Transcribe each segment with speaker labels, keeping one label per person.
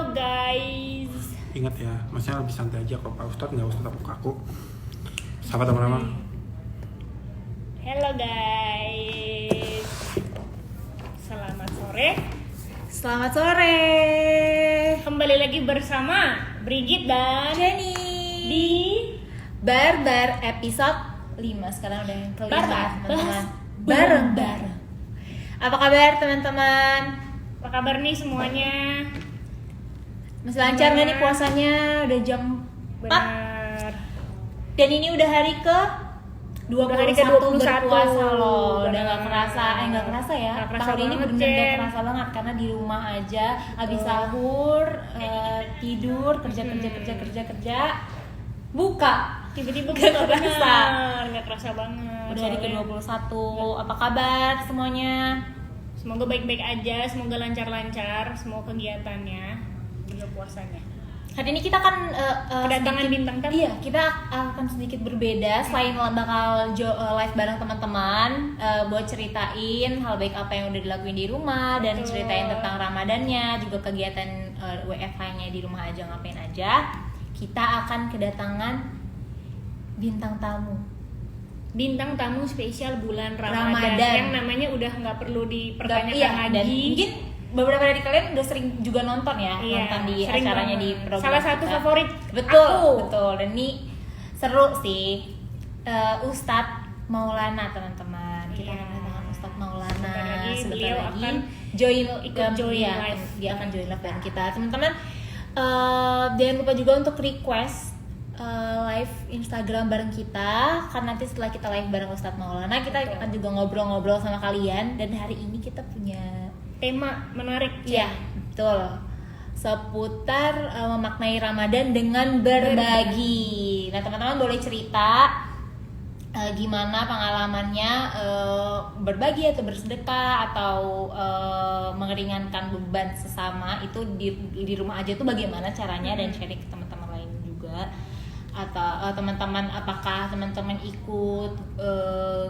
Speaker 1: Halo guys.
Speaker 2: Ingat ya, masnya lebih santai aja kalau Pak Ustadz, nggak usah kaku. Sahabat teman-teman.
Speaker 1: Halo guys. Selamat sore.
Speaker 3: Selamat sore.
Speaker 1: Kembali lagi bersama Brigit dan
Speaker 3: Jenny
Speaker 1: di
Speaker 3: Barbar episode 5. Sekarang udah yang kelima,
Speaker 1: Barbar.
Speaker 3: teman-teman.
Speaker 1: Bareng-bareng.
Speaker 3: Apa kabar teman-teman?
Speaker 1: Apa kabar nih semuanya?
Speaker 3: Masih lancar nggak nih puasanya? Udah jam 4.
Speaker 1: Benar.
Speaker 3: Dan ini udah hari ke 21
Speaker 1: Udah hari ke-21.
Speaker 3: berpuasa loh. Udah
Speaker 1: Benar.
Speaker 3: nggak kerasa, nggak kerasa ya.
Speaker 1: Nggak kerasa
Speaker 3: Tahun ini
Speaker 1: banget,
Speaker 3: bener-bener nggak
Speaker 1: Jen.
Speaker 3: kerasa banget karena di rumah aja, habis sahur, tidur, kerja, buka.
Speaker 1: Tiba-tiba
Speaker 3: Nggak
Speaker 1: buka,
Speaker 3: kerasa.
Speaker 1: benar. Nggak kerasa banget.
Speaker 3: Udah hari
Speaker 1: Soalnya
Speaker 3: ke-21. Apa kabar semuanya?
Speaker 1: semoga baik-baik aja, semoga lancar-lancar semua kegiatannya juga puasanya.
Speaker 3: Hari ini kita kan
Speaker 1: Kedatangan bintang tamu.
Speaker 3: Iya, kita akan sedikit berbeda. Selain bakal live bareng teman-teman, buat ceritain hal baik apa yang udah dilakuin di rumah dan
Speaker 1: Betul.
Speaker 3: ceritain tentang Ramadannya, juga kegiatan WFH-nya di rumah aja ngapain aja. Kita akan kedatangan bintang tamu.
Speaker 1: Bintang tamu spesial bulan Ramadan,
Speaker 3: Ramadan.
Speaker 1: yang namanya udah nggak perlu dipertanyakan
Speaker 3: Iya, dan
Speaker 1: lagi.
Speaker 3: mungkin beberapa dari kalian udah sering juga nonton ya,
Speaker 1: Iya,
Speaker 3: nonton di
Speaker 1: sering
Speaker 3: acaranya
Speaker 1: banget.
Speaker 3: di program
Speaker 1: Salah satu
Speaker 3: kita.
Speaker 1: favorit
Speaker 3: Betul,
Speaker 1: aku.
Speaker 3: betul. Dan ini seru sih. Ustadz Maulana, teman-teman. Kita
Speaker 1: Iya.
Speaker 3: kedatangan Ustadz Maulana.
Speaker 1: Sebentar lagi
Speaker 3: Sebentar
Speaker 1: beliau
Speaker 3: lagi
Speaker 1: akan
Speaker 3: ikut join
Speaker 1: ya,
Speaker 3: live. Dia akan join live bareng
Speaker 1: kita.
Speaker 3: kita, teman-teman. Jangan lupa juga untuk request live Instagram bareng kita, karena nanti setelah kita live bareng Ustadz Maulana, kita
Speaker 1: Betul.
Speaker 3: akan juga ngobrol-ngobrol sama kalian. Dan hari ini kita punya
Speaker 1: Tema menarik.
Speaker 3: iya, betul, seputar memaknai Ramadan dengan berbagi. Nah, teman-teman boleh cerita gimana pengalamannya berbagi atau bersedekah atau mengeringankan beban sesama itu di rumah aja tuh bagaimana caranya, dan share ke teman-teman lain juga. Atau teman-teman, apakah teman-teman ikut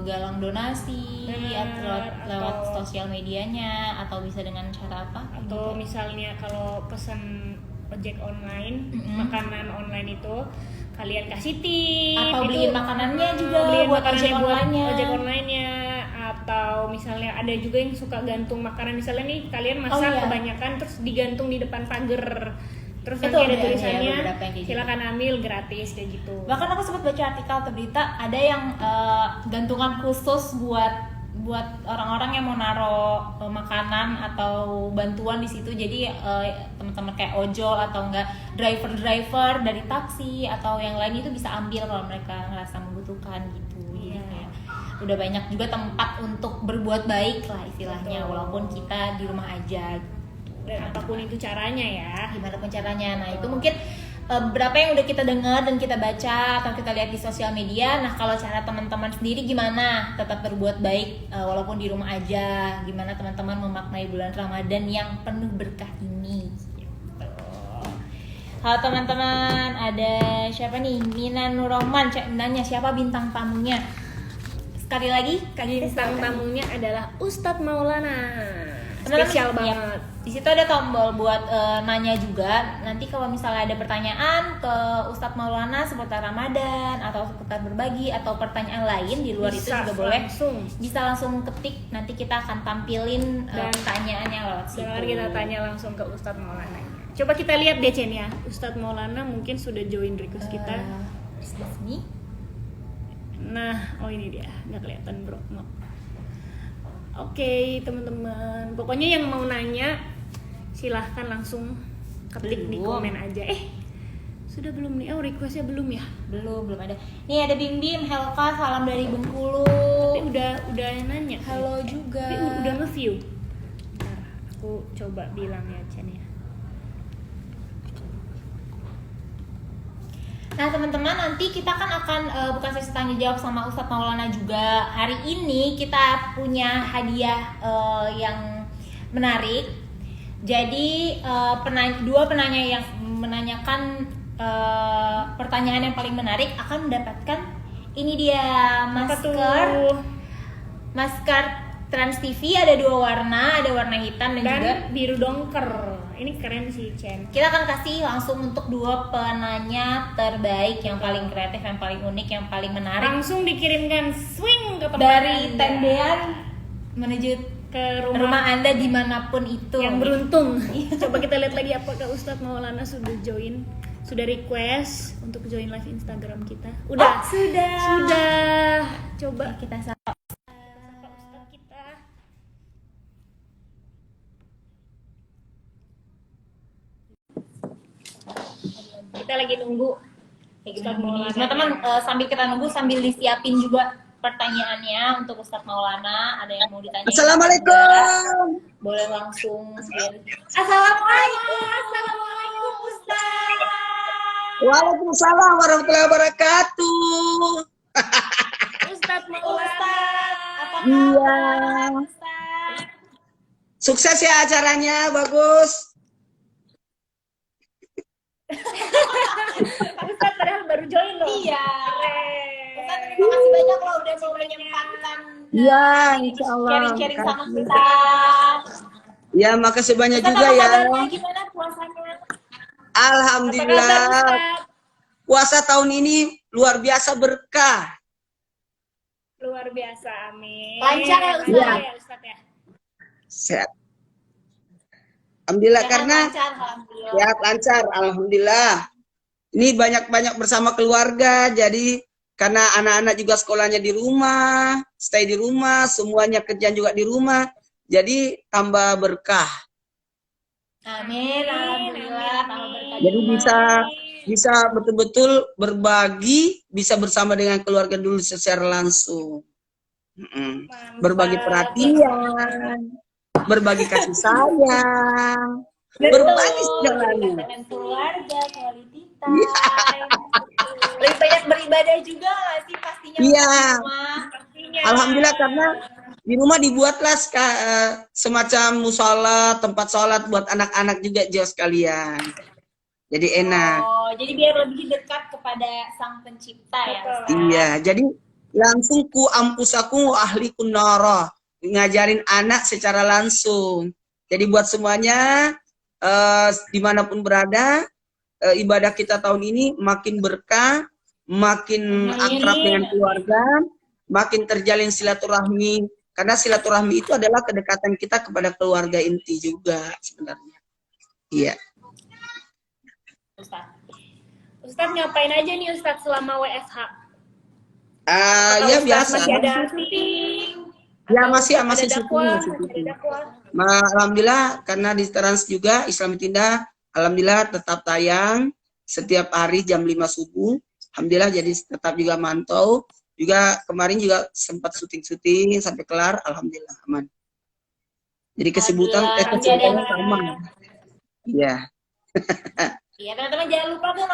Speaker 3: galang donasi
Speaker 1: Benar,
Speaker 3: lewat
Speaker 1: atau-
Speaker 3: sosial medianya, atau bisa dengan cara apa?
Speaker 1: Atau misalnya kalau pesan ojek online,
Speaker 3: Mm-mm.
Speaker 1: makanan online itu kalian kasih tip.
Speaker 3: Atau
Speaker 1: itu,
Speaker 3: beliin makanannya juga
Speaker 1: beliin
Speaker 3: buat
Speaker 1: makanannya
Speaker 3: ojek
Speaker 1: buat
Speaker 3: online-nya.
Speaker 1: ojek online-nya. Atau misalnya ada juga yang suka gantung makanan, misalnya nih kalian masak
Speaker 3: iya.
Speaker 1: kebanyakan terus digantung di depan pagar. Terus
Speaker 3: Itu
Speaker 1: nanti ada
Speaker 3: ada,
Speaker 1: tulisannya
Speaker 3: ya, beberapa yang kayak gitu.
Speaker 1: silakan ambil gratis kayak gitu.
Speaker 3: Bahkan aku sempat baca artikel atau berita, ada yang gantungan khusus buat orang-orang yang mau naro makanan atau bantuan di situ. Jadi teman-teman kayak ojol atau enggak driver dari taksi atau yang lain itu bisa ambil kalau mereka ngerasa membutuhkan gitu. Jadi
Speaker 1: Iya.
Speaker 3: kayak udah banyak juga tempat untuk berbuat baik lah istilahnya,
Speaker 1: Betul.
Speaker 3: walaupun kita di rumah aja.
Speaker 1: Dan apapun itu caranya ya.
Speaker 3: Gimana pun caranya. Nah, itu mungkin beberapa yang udah kita dengar dan kita baca atau kita lihat di sosial media. Nah, kalau cara teman-teman sendiri gimana tetap berbuat baik walaupun di rumah aja? Gimana teman-teman memaknai bulan Ramadan yang penuh berkah ini? Gitu. Halo teman-teman, ada siapa nih? Mina Nurrohman nanya siapa bintang tamunya? Sekali lagi,
Speaker 1: Bintang tamunya adalah Ustadz Maulana.
Speaker 3: Teman-teman,
Speaker 1: Spesial
Speaker 3: ya,
Speaker 1: banget.
Speaker 3: di situ ada tombol buat nanya juga. Nanti kalau misalnya ada pertanyaan ke Ustadz Maulana seputar Ramadan atau seputar berbagi atau pertanyaan lain di luar itu
Speaker 1: Bisa
Speaker 3: juga boleh.
Speaker 1: langsung.
Speaker 3: Bisa langsung ketik. Nanti kita akan tampilin
Speaker 1: Dan-
Speaker 3: pertanyaannya lewat situ.
Speaker 1: Jangan kita tanya langsung ke Ustadz Maulana. Coba kita lihat deh Chen ya. Ustadz Maulana mungkin sudah join request kita.
Speaker 3: Di sini.
Speaker 1: Nah, oh ini dia. Nggak kelihatan bro. No. Oke teman-teman. Pokoknya yang mau nanya silahkan langsung ketik di
Speaker 3: Belum.
Speaker 1: komen aja. Sudah belum nih? Oh requestnya belum ya?
Speaker 3: belum ada. Nih ada Bim Bim, Helka, salam dari Bengkulu.
Speaker 1: Tapi udah nanya.
Speaker 3: Halo juga.
Speaker 1: Tapi udah nge-view. Bentar, aku coba bilang ya Chen ya.
Speaker 3: Nah teman-teman, nanti kita kan akan bukan sesi tanya jawab sama Ustadz Maulana juga. Hari ini kita punya hadiah yang menarik. Jadi dua penanya yang menanyakan pertanyaan yang paling menarik akan mendapatkan ini dia
Speaker 1: Apa
Speaker 3: masker
Speaker 1: tuh?
Speaker 3: masker Trans TV ada 2 warna, ada warna hitam dan juga
Speaker 1: Dan biru dongker. Ini keren sih, Chen.
Speaker 3: kita akan kasih langsung untuk 2 penanya terbaik, yang paling kreatif, yang paling unik, yang paling menarik
Speaker 1: Langsung dikirimkan swing ke tempat
Speaker 3: dari
Speaker 1: Anda.
Speaker 3: tendean menuju
Speaker 1: ke
Speaker 3: rumah Anda dimanapun itu.
Speaker 1: yang beruntung. Coba kita lihat lagi apakah Ustadz Maulana sudah join, sudah request untuk join live Instagram kita. Udah.
Speaker 3: Sudah.
Speaker 1: Sudah. Coba
Speaker 3: Kita sapa.
Speaker 1: sapa Ustadz kita. Kita lagi nunggu Ustadz Maulana.
Speaker 3: Teman-teman, sambil kita nunggu, sambil disiapin juga pertanyaannya untuk Ustadz Maulana. Ada yang mau ditanya?
Speaker 4: Assalamualaikum.
Speaker 3: Boleh langsung. Assalamualaikum. Assalamualaikum Ustadz.
Speaker 4: Waalaikumsalam warahmatullahi wabarakatuh.
Speaker 1: Ustadz Maulana.
Speaker 3: Ustadz, apa
Speaker 4: Iya.
Speaker 3: kabar Ustadz?
Speaker 4: Sukses ya acaranya, bagus.
Speaker 1: Ustadz padahal baru join loh.
Speaker 3: Iya.
Speaker 1: Keren.
Speaker 3: Ustadz, terima kasih banyak loh udah mau menyempatkan
Speaker 4: Iya, insya Allah.
Speaker 3: sharing-sharing sama
Speaker 4: Makasih.
Speaker 3: kita.
Speaker 4: Ya, makasih banyak
Speaker 3: Ustadz,
Speaker 4: juga
Speaker 3: apa
Speaker 4: ya.
Speaker 3: kabarnya? Gimana puasanya?
Speaker 4: Alhamdulillah.
Speaker 1: Apa kabar, Ustadz?
Speaker 4: Puasa tahun ini luar biasa berkah.
Speaker 1: Luar biasa, amin.
Speaker 3: Lancar ya, Ustadz?
Speaker 1: Lancar ya, Ustadz ya.
Speaker 4: Sehat. Alhamdulillah
Speaker 3: Sehat,
Speaker 4: karena
Speaker 3: lancar, alhamdulillah.
Speaker 4: sehat lancar, alhamdulillah. Ini banyak-banyak bersama keluarga, jadi karena anak-anak juga sekolahnya di rumah, stay di rumah, semuanya kerjaan juga di rumah, jadi tambah berkah.
Speaker 3: Amin, alhamdulillah. Tambah berkah
Speaker 4: Jadi
Speaker 3: juga.
Speaker 4: bisa betul-betul berbagi, bisa bersama dengan keluarga dulu secara langsung. Mm-mm.
Speaker 1: Mantap.
Speaker 4: Berbagi perhatian, berbagi kasih sayang,
Speaker 3: Betul.
Speaker 4: berbagi segalanya.
Speaker 3: Dengan keluarga, quality
Speaker 4: Iya.
Speaker 3: time. Lebih banyak beribadah juga nggak sih pastinya?
Speaker 4: Iya.
Speaker 3: di rumah?
Speaker 1: Pastinya.
Speaker 4: Alhamdulillah karena di rumah dibuatlah semacam musola, tempat sholat buat anak-anak juga jauh sekalian. Jadi enak.
Speaker 3: Oh, jadi biar lebih dekat kepada Sang Pencipta ya.
Speaker 1: Betul.
Speaker 3: Ustaz?
Speaker 4: Iya, jadi langsung ku ampusaku wa ahlikum nara, ngajarin anak secara langsung. Jadi buat semuanya dimanapun berada, ibadah kita tahun ini makin berkah, makin akrab dengan keluarga, makin terjalin silaturahmi. Karena silaturahmi itu adalah kedekatan kita kepada keluarga inti juga sebenarnya. Iya.
Speaker 3: Ustaz.
Speaker 1: Ustadz ngapain aja nih Ustadz selama WFH?
Speaker 4: Ya biasa.
Speaker 1: Masih ada syuting?
Speaker 4: Ya
Speaker 1: Atau
Speaker 4: masih
Speaker 1: ada
Speaker 4: syuting,
Speaker 1: dakwah?
Speaker 4: masih
Speaker 1: Ada
Speaker 4: syuting.
Speaker 1: dakwah?
Speaker 4: Alhamdulillah karena di Trans juga Islam Tindak, alhamdulillah tetap tayang setiap hari jam 5 subuh. Alhamdulillah jadi tetap juga mantau. Juga kemarin juga sempat syuting-syuting sampai kelar, alhamdulillah aman. Jadi kesibukannya sama. Iya.
Speaker 3: Iya, teman-teman jangan lupa tuh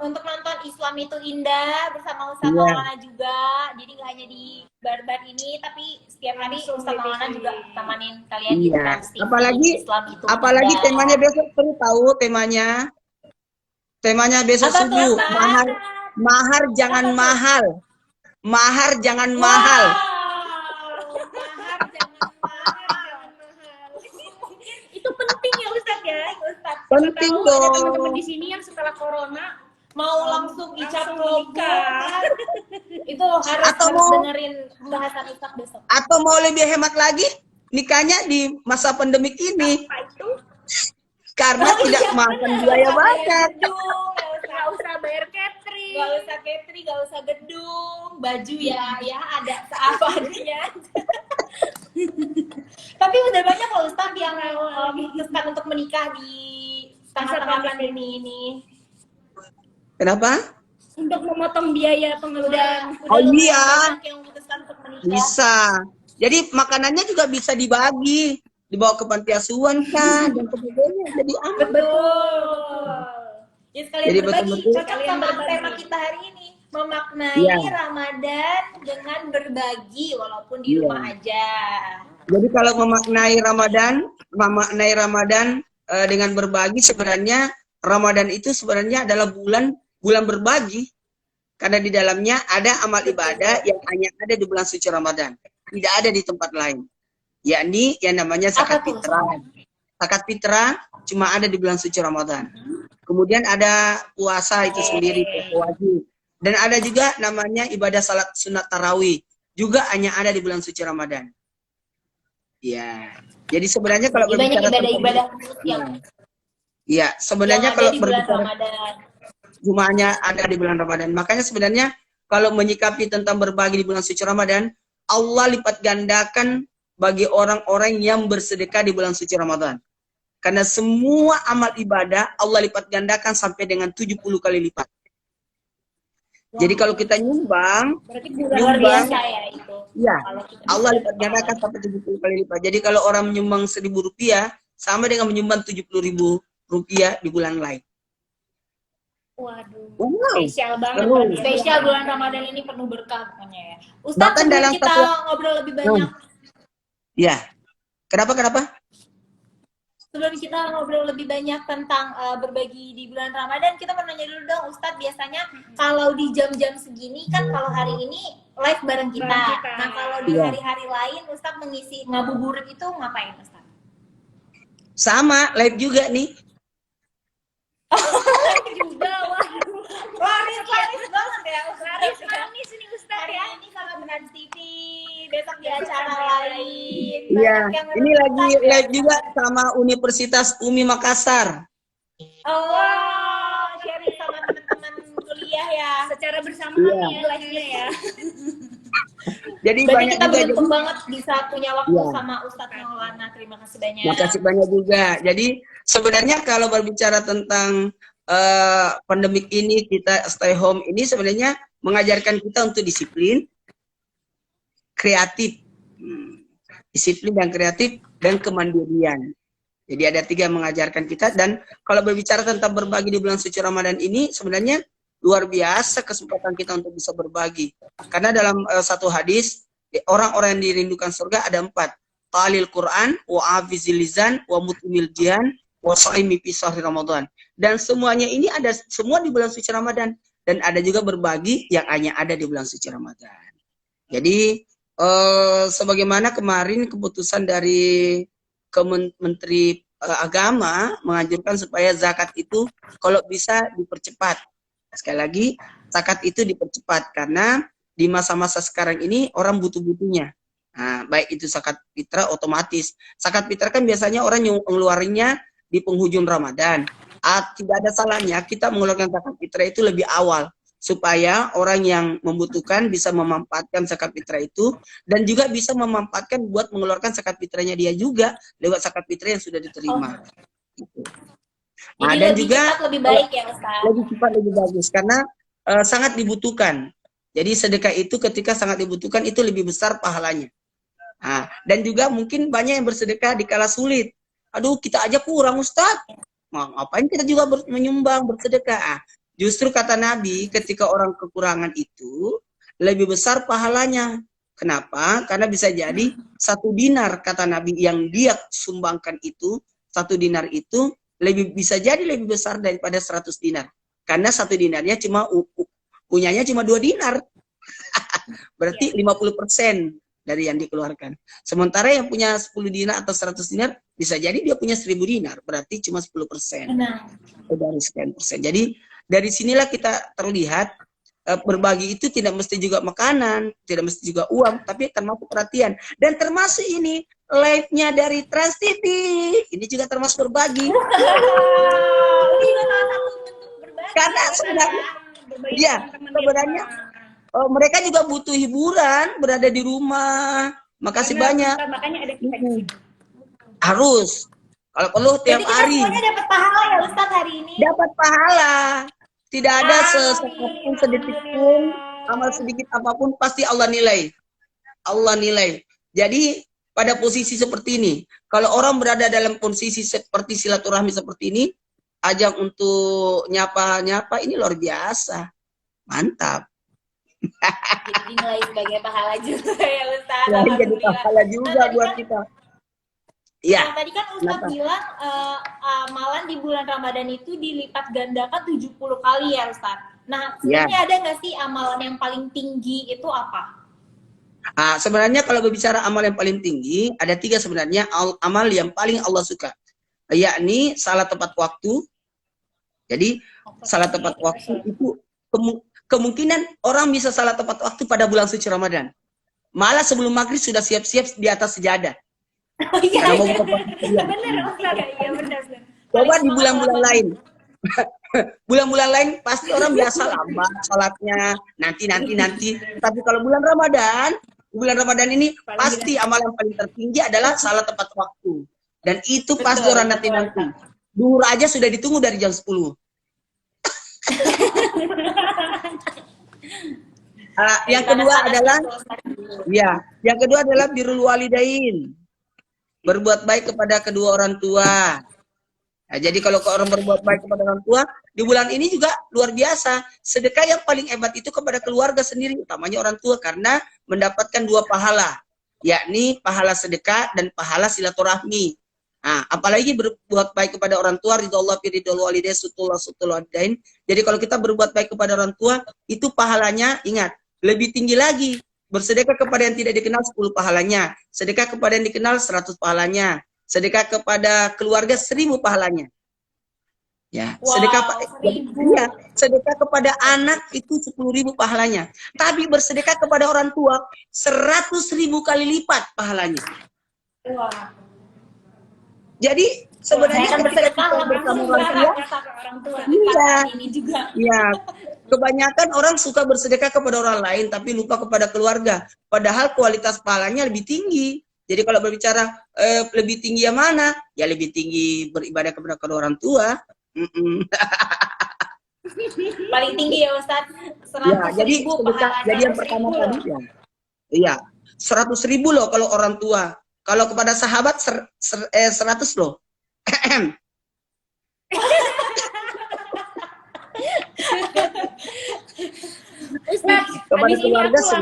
Speaker 3: untuk nonton Islam itu Indah bersama Ustaz
Speaker 4: Iya.
Speaker 3: Maulana juga. Jadi nggak hanya di Barbar ini, tapi setiap hari
Speaker 1: Langsung
Speaker 3: Ustaz
Speaker 1: di
Speaker 3: Maulana
Speaker 1: TV.
Speaker 3: juga temanin kalian di
Speaker 4: Iya.
Speaker 3: Trans TV.
Speaker 4: Apalagi-
Speaker 3: Islam itu
Speaker 4: Apalagi
Speaker 3: Indah.
Speaker 4: temanya besok perlu tahu temanya. Temanya besok
Speaker 3: Apa tuh,
Speaker 4: subuh.
Speaker 3: Ustaz?
Speaker 4: Mahar jangan
Speaker 3: Apa tuh?
Speaker 4: mahal. Mahar jangan
Speaker 3: Wow,
Speaker 4: mahal.
Speaker 3: mahar jangan mahal.
Speaker 1: Itu penting ya Ustadz ya.
Speaker 3: Ustaz,
Speaker 4: Penting
Speaker 1: Tahu ada
Speaker 4: dong.
Speaker 1: teman-teman di sini yang setelah corona
Speaker 3: mau langsung ijab
Speaker 1: Langsung
Speaker 3: kabul
Speaker 1: nikah.
Speaker 3: kan? Itu harus
Speaker 4: Atau
Speaker 3: harus
Speaker 4: mau-
Speaker 3: dengerin bahasan Ustaz besok.
Speaker 4: Atau mau lebih hemat lagi, nikahnya di masa pandemik ini.
Speaker 1: apa itu?
Speaker 4: Karena tidak makan biaya banyak.
Speaker 1: Nggak usah bayar catering.
Speaker 3: Gak usah catering, gak usah gedung, baju ya ada seadanya. Tapi udah banyak loh Ustaz yang memutuskan untuk menikah di tengah-tengah pandemi ini.
Speaker 4: Kenapa?
Speaker 1: Untuk memotong biaya pengeluaran.
Speaker 4: Oh,
Speaker 3: lumayan
Speaker 4: iya.
Speaker 3: banyak yang memutuskan untuk menikah.
Speaker 4: Bisa. Jadi makanannya juga bisa dibagi. Dibawa ke panti asuhan kan. Dan sebagainya. Jadi aman.
Speaker 1: Betul.
Speaker 3: Ya sekalian
Speaker 4: Jadi
Speaker 3: berbagi,
Speaker 4: betul-betul-
Speaker 3: cocok
Speaker 1: Sekalian
Speaker 3: sama
Speaker 1: berbagi.
Speaker 3: tema kita hari ini. Memaknai
Speaker 4: Iya.
Speaker 3: Ramadan dengan berbagi walaupun di
Speaker 4: Iya.
Speaker 3: rumah aja.
Speaker 4: Jadi kalau memaknai Ramadan dengan berbagi, sebenarnya Ramadan itu sebenarnya adalah bulan berbagi. Karena di dalamnya ada amal ibadah yang hanya ada di bulan suci Ramadan. Tidak ada di tempat lain. yakni yang namanya
Speaker 3: Apa
Speaker 4: zakat
Speaker 3: tuh?
Speaker 4: fitrah. Zakat fitrah cuma ada di bulan suci Ramadan. Kemudian ada puasa itu sendiri, puasa wajib. Dan ada juga namanya ibadah salat sunat tarawih, juga hanya ada di bulan suci Ramadan. Ya, jadi sebenarnya kalau
Speaker 3: Jadi banyak
Speaker 4: berbicara
Speaker 3: ibadah-ibadah khusus yang
Speaker 4: ya, sebenarnya
Speaker 3: ada
Speaker 4: kalau
Speaker 3: di bulan
Speaker 4: berbicara
Speaker 3: Ramadan.
Speaker 4: Juma'ahnya ada di bulan Ramadan. Makanya sebenarnya kalau menyikapi tentang berbagi di bulan suci Ramadan, Allah lipat gandakan bagi orang-orang yang bersedekah di bulan suci Ramadan. Karena semua amal ibadah Allah lipat gandakan sampai dengan 70 kali lipat. Jadi kalau kita nyumbang,
Speaker 1: Berarti bulan
Speaker 3: Luar
Speaker 4: nyumbang,
Speaker 3: biasa ya itu.
Speaker 4: ya,
Speaker 3: Kalau kita
Speaker 4: Allah
Speaker 3: bisa
Speaker 4: lipat
Speaker 3: dapat
Speaker 4: gandakan
Speaker 3: pahala.
Speaker 4: sampai 70 kali lipat. Jadi kalau orang menyumbang Rp1.000, sama dengan menyumbang Rp70.000 di bulan lain.
Speaker 1: Waduh,
Speaker 4: Wow.
Speaker 1: spesial banget
Speaker 4: Seru.
Speaker 1: berarti ya.
Speaker 3: Spesial bulan Ramadan ini penuh berkah pokoknya ya. Ustadz,
Speaker 4: Bahkan
Speaker 3: sebelum
Speaker 4: dalam
Speaker 3: kita
Speaker 4: satu-
Speaker 3: ngobrol lebih banyak,
Speaker 4: Ya. Kenapa?
Speaker 3: sebelum kita ngobrol lebih banyak tentang berbagi di bulan Ramadan, kita mau nanya dulu dong, Ustadz, biasanya kalau di jam-jam segini kan kalau hari ini live bareng kita.
Speaker 1: Bareng kita.
Speaker 3: Nah, kalau di
Speaker 4: Iya.
Speaker 3: hari-hari lain Ustadz mengisi ngabuburit itu ngapain, Ustadz?
Speaker 4: Sama, live juga nih.
Speaker 1: Juga, waduh.
Speaker 3: Laris banget ya,
Speaker 1: Laris manis nih Ustaz
Speaker 3: Hari
Speaker 1: ya.
Speaker 3: ini sama Benar TV, besok di acara lain.
Speaker 4: Iya,
Speaker 3: Banyak yang
Speaker 4: ini lagi
Speaker 3: ngerebutan ya.
Speaker 4: live juga sama Universitas UMI Makassar.
Speaker 3: Oh, sharing sama teman-teman kuliah ya.
Speaker 1: Secara bersama
Speaker 4: Iya.
Speaker 1: nih ya live-nya ya.
Speaker 4: Jadi
Speaker 3: Berarti
Speaker 4: banyak
Speaker 3: kita
Speaker 4: juga.
Speaker 3: beruntung banget bisa punya waktu
Speaker 4: Iya.
Speaker 3: sama Ustadz Maulana. Terima kasih banyak.
Speaker 4: Makasih banyak juga. Jadi sebenarnya kalau berbicara tentang pandemik ini, kita stay home ini sebenarnya mengajarkan kita untuk disiplin, kreatif, disiplin dan kreatif, dan kemandirian. Jadi ada 3 yang mengajarkan kita. Dan kalau berbicara tentang berbagi di bulan suci Ramadan ini sebenarnya luar biasa kesempatan kita untuk bisa berbagi. Karena dalam satu hadis, orang-orang yang dirindukan surga ada 4. Talil Quran, wa hafizil lisan, wa mutimil jihan, wa shaimi fi syahri Ramadan. Dan semuanya ini ada semua di bulan suci Ramadan. Dan ada juga berbagi yang hanya ada di bulan suci Ramadan. Jadi sebagaimana kemarin keputusan dari Menteri Agama menganjurkan supaya zakat itu kalau bisa dipercepat. Sekali lagi, zakat itu dipercepat karena di masa-masa sekarang ini orang butuh-butuhnya. Nah, baik itu zakat fitrah otomatis. Zakat fitrah kan biasanya orang ngeluarinnya di penghujung Ramadan. Tidak ada salahnya kita mengeluarkan zakat fitrah itu lebih awal supaya orang yang membutuhkan bisa memanfaatkan zakat fitrah itu dan juga bisa memanfaatkan buat mengeluarkan zakat fitrahnya dia juga lewat zakat fitrah yang sudah diterima. Nah,
Speaker 3: Jadi
Speaker 4: dan
Speaker 3: lebih
Speaker 4: juga
Speaker 3: cepat, lebih baik ya Ustadz.
Speaker 4: lebih cepat lebih bagus karena sangat dibutuhkan. Jadi sedekah itu ketika sangat dibutuhkan itu lebih besar pahalanya. Nah, dan juga mungkin banyak yang bersedekah di kala sulit. Aduh, kita aja kurang Ustadz. Ngapain kita juga menyumbang bersedekah? Justru kata Nabi, ketika orang kekurangan itu lebih besar pahalanya. Kenapa? Karena bisa jadi 1 dinar kata Nabi yang dia sumbangkan itu, 1 dinar itu bisa jadi lebih besar daripada 100 dinar. Karena 1 dinarnya punyanya cuma 2 dinar. Berarti 50% dari yang dikeluarkan. Sementara yang punya 10 dinar atau 100 dinar bisa jadi dia punya 1000 dinar, berarti cuma 10%.
Speaker 3: Benar.
Speaker 4: Dari sekian persen. Jadi dari sinilah kita terlihat berbagi itu tidak mesti juga makanan, tidak mesti juga uang, tapi termasuk perhatian. Dan termasuk ini live-nya dari Trans TV. Ini juga termasuk berbagi.
Speaker 3: Ini juga salah satu bentuk berbagi.
Speaker 4: Karena
Speaker 3: ya,
Speaker 4: sebenarnya
Speaker 1: Berbagi
Speaker 4: Iya,
Speaker 1: teman-teman di
Speaker 4: sebenarnya
Speaker 1: rumah.
Speaker 4: mereka juga butuh hiburan, berada di rumah. Makasih
Speaker 1: Karena
Speaker 4: banyak.
Speaker 1: Ustaz, makanya ada kita di sini.
Speaker 4: Harus. Kalau perlu tiap
Speaker 3: Jadi kita
Speaker 4: hari
Speaker 3: semuanya dapat pahala ya Ustadz hari ini.
Speaker 4: dapat pahala. Tidak ada sesekepun sedetik pun amal sedikit apapun pasti Allah nilai. Allah nilai. Jadi pada posisi seperti ini, kalau orang berada dalam posisi seperti silaturahmi seperti ini, ajang untuk nyapa-nyapa ini luar biasa. Mantap.
Speaker 3: Jadi nilai sebagai pahala juga ya Ustadz.
Speaker 4: Jadi
Speaker 3: Alhamdulillah.
Speaker 4: pahala juga
Speaker 3: Nah, tadi
Speaker 4: buat
Speaker 3: kan-
Speaker 4: kita. Ya,
Speaker 3: Nah, tadi kan Ustadz
Speaker 4: Kenapa?
Speaker 3: bilang amalan di bulan Ramadan itu dilipat gandakan 70 kali ya Ustadz. Nah, sebenarnya ada nggak sih amalan yang paling tinggi itu apa?
Speaker 4: Sebenarnya kalau berbicara amal yang paling tinggi, ada 3 sebenarnya amal yang paling Allah suka. Yakni salat tepat waktu. Jadi salat tepat waktu itu kemungkinan orang bisa salat tepat waktu pada bulan suci Ramadan. Malah sebelum maghrib sudah siap-siap di atas sejadah.
Speaker 1: Oh iya,
Speaker 4: Karena mau
Speaker 1: iya.
Speaker 4: buka puasa.
Speaker 1: Bener, Ustaz. Iya, bener.
Speaker 4: Coba di bulan-bulan lain. Bulan-bulan lain pasti orang biasa lambat salatnya, nanti. Tapi kalau bulan Ramadan ini pasti amalan paling tertinggi adalah salat tepat waktu. Dan itu pasti orang nanti. Duhur aja sudah ditunggu dari jam 10. Yang kedua adalah yang kedua adalah birrul walidain. Berbuat baik kepada kedua orang tua. Nah, jadi kalau orang berbuat baik kepada orang tua, di bulan ini juga luar biasa. Sedekah yang paling hebat itu kepada keluarga sendiri, utamanya orang tua, karena mendapatkan 2 pahala, yakni pahala sedekah dan pahala silaturahmi. Nah, apalagi berbuat baik kepada orang tua, ridho Allah fi ridho walidain, sutullah walidain. Jadi kalau kita berbuat baik kepada orang tua, itu pahalanya, ingat, lebih tinggi lagi. Bersedekah kepada yang tidak dikenal 10 pahalanya, sedekah kepada yang dikenal 100 pahalanya, sedekah kepada keluarga 1000 pahalanya. Ya, sedekah kepada anak itu 10.000 pahalanya. Tapi bersedekah kepada orang tua 100.000 kali lipat pahalanya.
Speaker 1: Wah.
Speaker 4: Jadi sebenarnya ketika kita bersama
Speaker 1: orang tua, ini juga.
Speaker 4: Iya. Kebanyakan orang suka bersedekah kepada orang lain tapi lupa kepada keluarga. Padahal kualitas pahalanya lebih tinggi. Jadi kalau berbicara lebih tinggi yang mana? Ya lebih tinggi beribadah kepada kedua orang tua.
Speaker 3: Paling tinggi ya Ustadz.
Speaker 4: Ya, jadi yang pertama tadi ya. Iya, 100.000 loh kalau orang tua. Kalau kepada sahabat 100 loh.
Speaker 1: Ustaz,
Speaker 4: kepada
Speaker 1: habis ini
Speaker 4: keluarga
Speaker 1: aku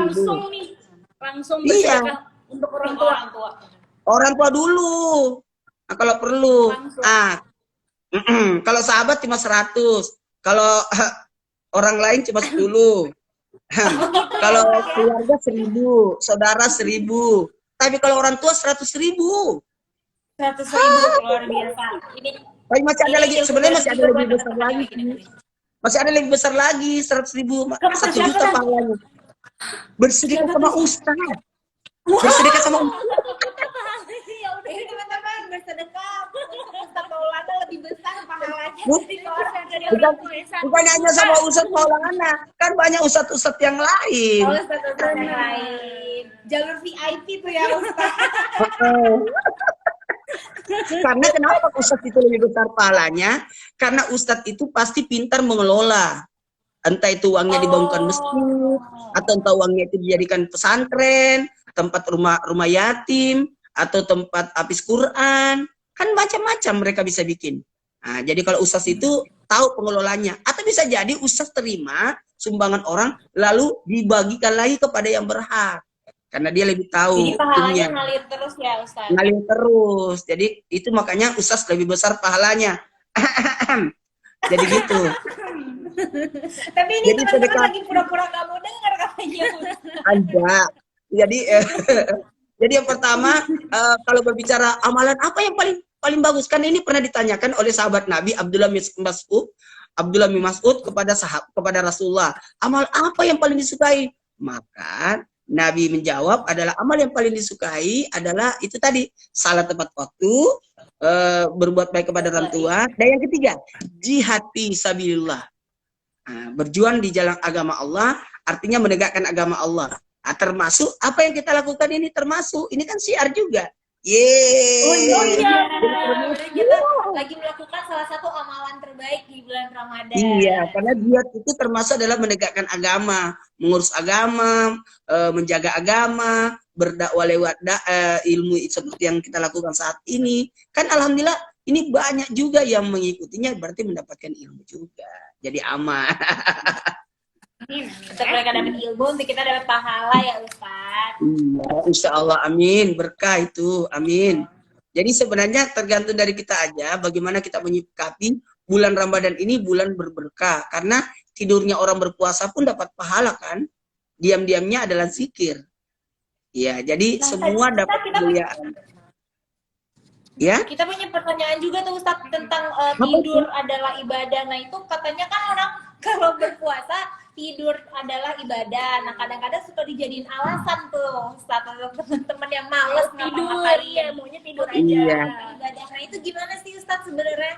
Speaker 1: langsung
Speaker 4: iya.
Speaker 1: bersedekah untuk orang tua.
Speaker 4: Orang tua dulu. Nah, kalau perlu. Kalau sahabat cuma 100. Kalau orang lain cuma 10. Kalau keluarga 1.000, saudara 1.000. Tapi kalau orang tua 100.000.
Speaker 1: 100.000 luar biasa.
Speaker 4: Tapi masih ada lagi, sebenarnya masih ada lebih besar lagi. Masih ada lebih besar lagi, 100.000, 1 juta pahalanya. Bersedekah sama ustaz. Bersedekah sama ustaz.
Speaker 3: Ya udah ini teman-teman bersedekah. Ustaz Maulana lebih besar pahalanya.
Speaker 4: Bukan hanya sama Ustaz Maulana, kan banyak ustaz-ustaz yang lain.
Speaker 3: Oh, ustaz-ustaz yang lain. Jalur VIP tuh ya Ustaz.
Speaker 4: Karena kenapa ustaz itu lebih besar pahalanya? Karena ustaz itu pasti pintar mengelola. Entah itu uangnya dibangunkan masjid, atau entah uangnya itu dijadikan pesantren, tempat rumah yatim, atau tempat habis Quran. Kan macam-macam mereka bisa bikin. Nah, jadi kalau ustaz itu tahu pengelolanya. Atau bisa jadi ustaz terima sumbangan orang, lalu dibagikan lagi kepada yang berhak. Karena dia lebih tahu.
Speaker 3: Jadi pahalanya ngalir terus ya Ustaz? Ngalir
Speaker 4: terus. Jadi itu makanya ustaz lebih besar pahalanya. Jadi gitu.
Speaker 3: Tapi ini teman-teman lagi pura-pura gak mau dengar katanya Ustaz.
Speaker 4: Ada. Jadi yang pertama, kalau berbicara amalan apa yang paling bagus? Kan ini pernah ditanyakan oleh sahabat Nabi Abdullah bin Mas'ud kepada Rasulullah. Amal apa yang paling disukai? Maka Nabi menjawab adalah amal yang paling disukai adalah itu tadi, salat tepat waktu, berbuat baik kepada orang tua, dan yang ketiga, jihad fi sabilillah. Berjuang di jalan agama Allah, artinya menegakkan agama Allah. Termasuk apa yang kita lakukan ini termasuk, ini kan syiar juga. Yeay.
Speaker 3: Oh iya. Kita lagi melakukan salah satu amalan terbaik di bulan Ramadan.
Speaker 4: Iya, karena jihad itu termasuk adalah menegakkan agama, mengurus agama, menjaga agama, berdakwah lewat ilmu seperti yang kita lakukan saat ini. Kan alhamdulillah ini banyak juga yang mengikutinya, berarti mendapatkan ilmu juga. Jadi aman.
Speaker 3: Untuk mereka dapat ilmu, untuk kita dapat pahala ya Ustaz.
Speaker 4: Iya, insya Allah, amin. Berkah itu, amin. Jadi sebenarnya tergantung dari kita aja bagaimana kita menyikapi bulan Ramadan ini, bulan berberkah. Karena tidurnya orang berpuasa pun dapat pahala kan. Diam-diamnya adalah zikir. Ya, jadi
Speaker 3: Nah,
Speaker 4: semua
Speaker 3: Ustaz,
Speaker 4: dapat
Speaker 3: kita punya,
Speaker 4: kemuliaan. Ya,
Speaker 3: kita punya pertanyaan juga tuh Ustaz tentang
Speaker 4: Apa
Speaker 3: tidur adalah ibadah. Nah itu katanya kan orang kalau berpuasa tidur adalah ibadah. Nah kadang-kadang suka dijadiin alasan tuh Ustaz untuk teman-teman yang males
Speaker 1: Tidur,
Speaker 3: ngapa-ngapain.
Speaker 1: ya maunya tidur aja.
Speaker 4: Iya.
Speaker 3: Ibadah. Nah itu gimana sih Ustaz sebenarnya?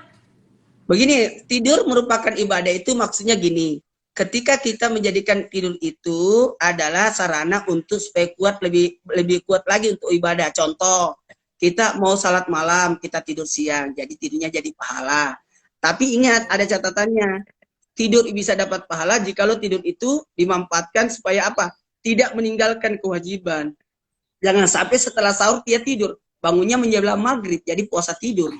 Speaker 4: begini, tidur merupakan ibadah itu maksudnya gini. Ketika kita menjadikan tidur itu adalah sarana untuk supaya kuat lebih kuat lagi untuk ibadah. Contoh, kita mau salat malam, kita tidur siang, jadi tidurnya jadi pahala. Tapi ingat, ada catatannya. Tidur bisa dapat pahala jikalau tidur itu dimanfaatkan supaya apa? Tidak meninggalkan kewajiban. Jangan sampai setelah sahur dia tidur, bangunnya menjelang maghrib, jadi puasa tidur.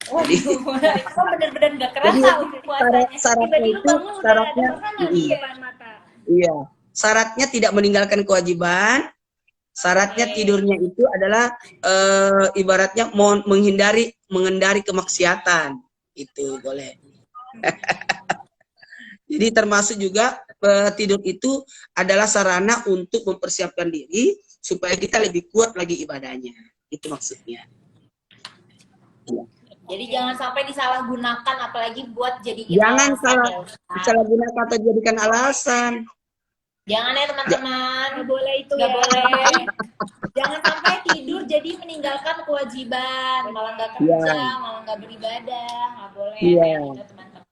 Speaker 3: Waduh, itu benar-benar nggak kerasa untuk puasanya.
Speaker 4: Syaratnya
Speaker 1: Tiba-tiba
Speaker 4: itu,
Speaker 1: bangun udah ada
Speaker 4: syaratnya,
Speaker 1: makanan di depan mata.
Speaker 4: iya, syaratnya tidak meninggalkan kewajiban. Syaratnya tidurnya itu adalah ibaratnya mau menghindari kemaksiatan. Itu boleh. Jadi termasuk juga tidur itu adalah sarana untuk mempersiapkan diri supaya kita lebih kuat lagi ibadahnya. Itu maksudnya.
Speaker 3: Jadi jangan sampai disalahgunakan apalagi buat jadi
Speaker 4: Jangan
Speaker 3: alasan, ya,
Speaker 4: salah gunakan atau jadikan alasan.
Speaker 3: Jangan ya teman-teman.
Speaker 1: Nggak boleh itu
Speaker 3: Nggak
Speaker 1: ya.
Speaker 3: boleh. Jangan sampai tidur jadi meninggalkan kewajiban, malah nggak kerja,
Speaker 4: Iya.
Speaker 3: malah nggak beribadah, nggak boleh
Speaker 4: Iya.
Speaker 3: kayak gitu teman-teman.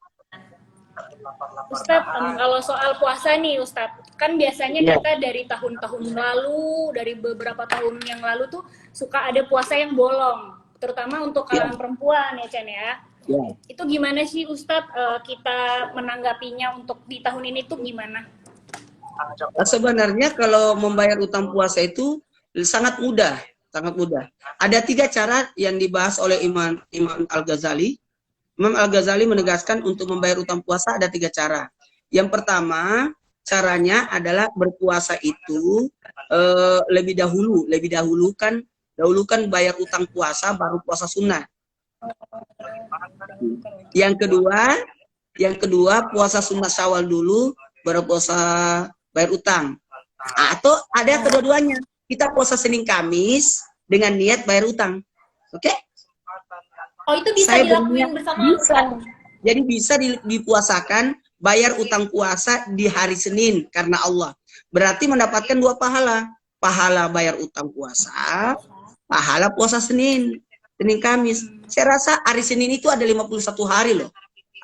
Speaker 1: Ustadz, kalau soal puasa nih Ustadz, kan biasanya
Speaker 4: Iya.
Speaker 1: kita dari tahun-tahun lalu, dari beberapa tahun yang lalu tuh suka ada puasa yang bolong, terutama untuk kalangan perempuan ya Chan ya.
Speaker 4: Ya.
Speaker 1: Itu gimana sih Ustadz kita menanggapinya untuk di tahun ini tuh gimana?
Speaker 4: Sebenarnya kalau membayar utang puasa itu sangat mudah, sangat mudah. Ada 3 cara yang dibahas oleh Imam Al-Ghazali. Imam Al-Ghazali menegaskan untuk membayar utang puasa ada 3 cara. Yang pertama, caranya adalah berpuasa itu lebih dahulukan bayar utang puasa baru puasa sunnah. Yang kedua puasa sunnah Syawal dulu baru puasa bayar utang. Atau ada kedua-duanya. Kita puasa Senin Kamis dengan niat bayar utang. Oke?
Speaker 3: Oh itu bisa
Speaker 4: Saya
Speaker 3: dilakuin
Speaker 4: berniat,
Speaker 3: bersama
Speaker 4: bisa.
Speaker 3: Ustaz?
Speaker 4: Jadi bisa dipuasakan bayar utang puasa di hari Senin karena Allah. Berarti mendapatkan 2 pahala. Pahala bayar utang puasa, pahala puasa Senin Kamis. Saya rasa hari Senin itu ada 51 hari loh.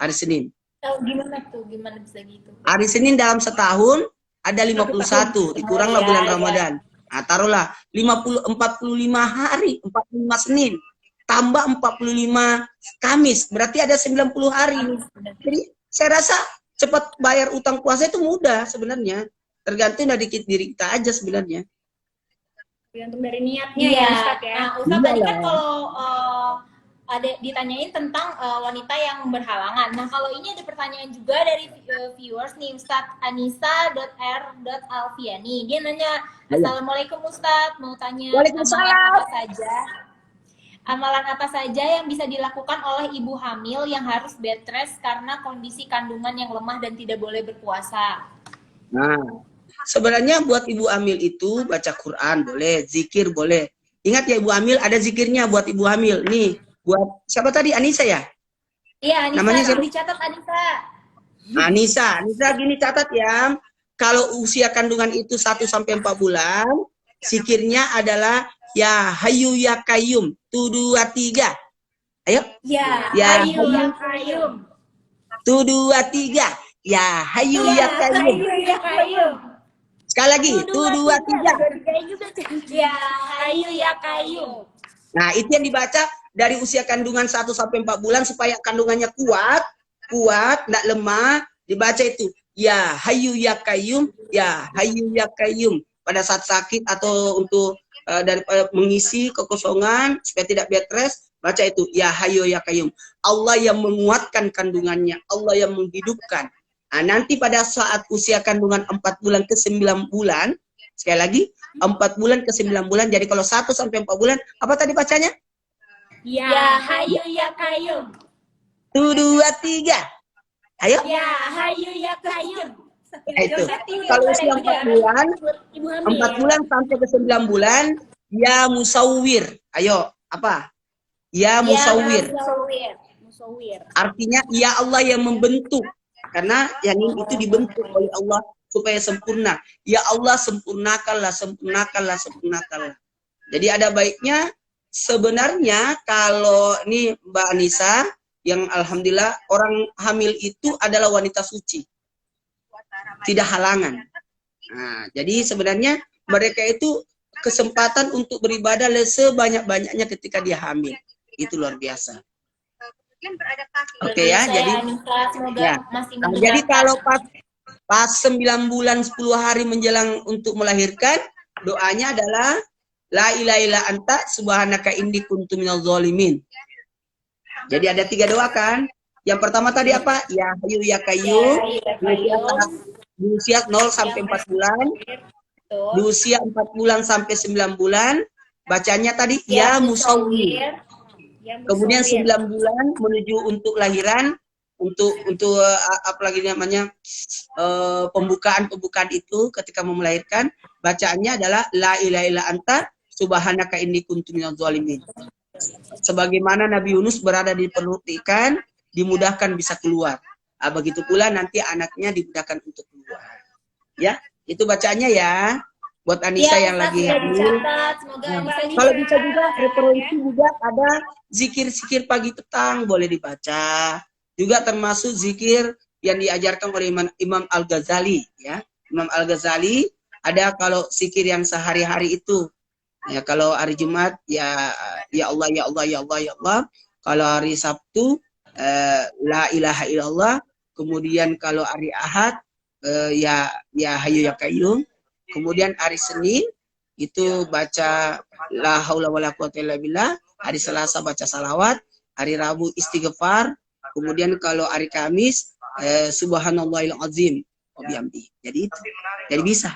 Speaker 4: Hari Senin.
Speaker 3: Oh, gimana tuh? Gimana bisa gitu?
Speaker 4: Hari Senin dalam setahun ada 51, dikuranglah bulan Ramadan. Nah, taruhlah 45 hari, 45 Senin. Tambah 45 Kamis, berarti ada 90 hari. Jadi saya rasa cepat bayar utang puasa itu mudah sebenarnya. Tergantung dari diri kita aja sebenarnya.
Speaker 1: Tergantung dari niatnya
Speaker 3: Iya.
Speaker 1: ya Ustadz ya.
Speaker 3: Nah, Ustadz tadi kan
Speaker 4: Iyalah.
Speaker 3: kalau ada ditanyain tentang wanita yang berhalangan. Nah, kalau ini ada pertanyaan juga dari viewers nih, Ustadz Anissa.r.alfiani. Dia nanya, Assalamualaikum Ustadz, mau tanya
Speaker 4: Waalaikumsalam.
Speaker 3: amalan apa saja yang bisa dilakukan oleh ibu hamil yang harus bed rest karena kondisi kandungan yang lemah dan tidak boleh berpuasa?
Speaker 4: Nah, sebenarnya buat ibu hamil itu baca Quran boleh, zikir boleh. Ingat ya ibu hamil ada zikirnya buat ibu hamil. Nih, buat siapa tadi? Anissa ya?
Speaker 3: Iya, Anissa,
Speaker 4: Namanya siapa?
Speaker 3: dicatat Anissa.
Speaker 4: Anissa gini catat ya. Kalau usia kandungan itu 1 sampai 4 bulan, zikirnya adalah ya Hayyu ya Qayyum 1 2 3. Ayo.
Speaker 3: Ya,
Speaker 4: Ya,
Speaker 3: Hayyu ya
Speaker 1: Qayyum.
Speaker 4: 1 2 3. Ya Hayyu ya Qayyum.
Speaker 3: Hayyu ya Qayyum.
Speaker 4: Sekali lagi, 1 2 3.
Speaker 3: Ya, Hayyu ya Qayyum.
Speaker 4: Nah, itu yang dibaca dari usia kandungan 1 sampai 4 bulan supaya kandungannya kuat, enggak lemah, dibaca itu. Ya Hayyu ya Qayyum, ya Hayyu ya Qayyum. Pada saat sakit atau untuk daripada mengisi kekosongan supaya tidak bed rest, baca itu ya Hayyu ya Qayyum. Allah yang menguatkan kandungannya, Allah yang menghidupkan. Nah, nanti pada saat usia kandungan 4 bulan ke 9 bulan, sekali lagi 4 bulan ke 9 bulan, jadi kalau 1 sampai 4 bulan, apa tadi bacanya?
Speaker 3: Ya, Hayyu ya Qayyum.
Speaker 4: 1 2 3. Ayo.
Speaker 3: Ya, Hayyu ya Qayyum.
Speaker 4: Nah, itu.
Speaker 1: Berarti
Speaker 4: Kalau
Speaker 1: ada
Speaker 4: usia
Speaker 1: juga
Speaker 4: 4 bulan,
Speaker 1: buat ibu hamil.
Speaker 4: 4 bulan sampai ke 9 bulan, ya musawwir. Ayo, apa? Ya musawwir.
Speaker 1: Musawir. Musawir.
Speaker 4: Artinya ya Allah yang membentuk. Karena janin itu dibentuk oleh Allah supaya sempurna. Ya Allah sempurnakanlah, sempurnakanlah, sempurnakanlah. Jadi ada baiknya sebenarnya kalau ini Mbak Anissa, yang alhamdulillah orang hamil itu adalah wanita suci. Tidak halangan. Nah, jadi sebenarnya mereka itu kesempatan untuk beribadah sebanyak-banyaknya ketika dia hamil. Itu luar biasa. Oke ya, jadi
Speaker 3: semoga
Speaker 4: ya.
Speaker 3: masih
Speaker 4: Nah,
Speaker 3: mendengarkan.
Speaker 4: jadi kalau pas 9 bulan 10 hari menjelang untuk melahirkan, doanya adalah la ilaha illa anta subhanaka inni kuntu minadz zalimin. Jadi ada 3 doa kan? Yang pertama tadi apa? Ya Hayyu ya Qayyum. Di usia 0 sampai 4 bulan. Di usia 4 bulan sampai 9 bulan. Bacanya tadi ya musawwir. Kemudian 9 bulan menuju untuk lahiran, untuk apa lagi namanya, pembukaan itu ketika mau melahirkan, bacaannya adalah la ilaha illa anta subhanaka inni kuntu minadz zalimin. Sebagaimana Nabi Yunus berada di perut ikan, dimudahkan bisa keluar. Nah, begitu pula nanti anaknya dimudahkan untuk keluar. Ya, itu bacaannya ya. Buat Anissa yang lagi hamil. Kalau bisa juga referensi juga ada zikir-zikir pagi petang boleh dibaca. Juga termasuk zikir yang diajarkan oleh Imam Al-Ghazali ya. Imam Al-Ghazali ada kalau zikir yang sehari-hari itu. Ya, kalau hari Jumat ya Allah ya Allah ya Allah ya Allah. Kalau hari Sabtu la ilaha illallah. Kemudian kalau hari Ahad ya Hayyu ya Qayyum. Kemudian hari Senin itu baca la haula wala quwata illa billah, hari Selasa baca salawat, hari Rabu istighfar, kemudian kalau hari Kamis subhanallahil azim wa bihamdi. Jadi itu. Jadi bisa.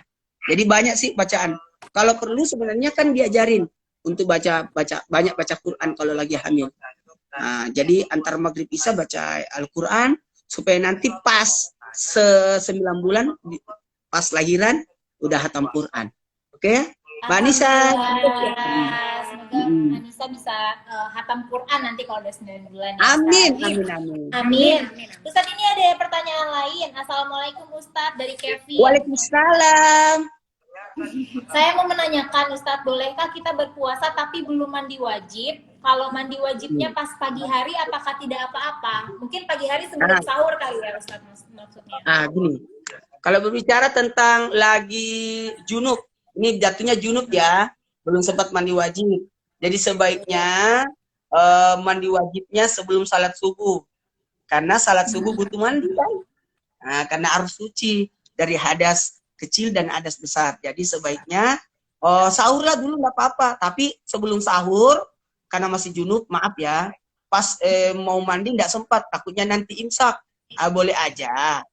Speaker 4: Jadi banyak sih bacaan. Kalau perlu sebenarnya kan diajarin untuk baca banyak baca Quran kalau lagi hamil. Nah, jadi antar maghrib isya baca Al-Quran supaya nanti pas 9 bulan pas lahiran udah hatam Quran. Oke? Mbak Anissa.
Speaker 3: Semoga Anissa bisa hatam Quran nanti kalau udah 9 bulan. Ya,
Speaker 4: Amin,
Speaker 3: Ustaz.
Speaker 4: amin, amin.
Speaker 3: Amin. Ustadz, ini ada pertanyaan lain. Assalamualaikum Ustadz dari Kevin.
Speaker 4: Waalaikumsalam.
Speaker 3: Saya mau menanyakan Ustadz, bolehkah kita berpuasa tapi belum mandi wajib? Kalau mandi wajibnya pas pagi hari apakah tidak apa-apa? Mungkin pagi hari sebelum sahur kali ya Ustadz maksudnya.
Speaker 4: Gini. Kalau berbicara tentang lagi junub, ini jatuhnya junub ya, belum sempat mandi wajib. Jadi sebaiknya mandi wajibnya sebelum salat subuh. Karena salat subuh butuh mandi kan? Nah, karena harus suci dari hadas kecil dan hadas besar. Jadi sebaiknya sahurlah dulu nggak apa-apa. Tapi sebelum sahur, karena masih junub, maaf ya, pas mau mandi nggak sempat, takutnya nanti imsak. Boleh aja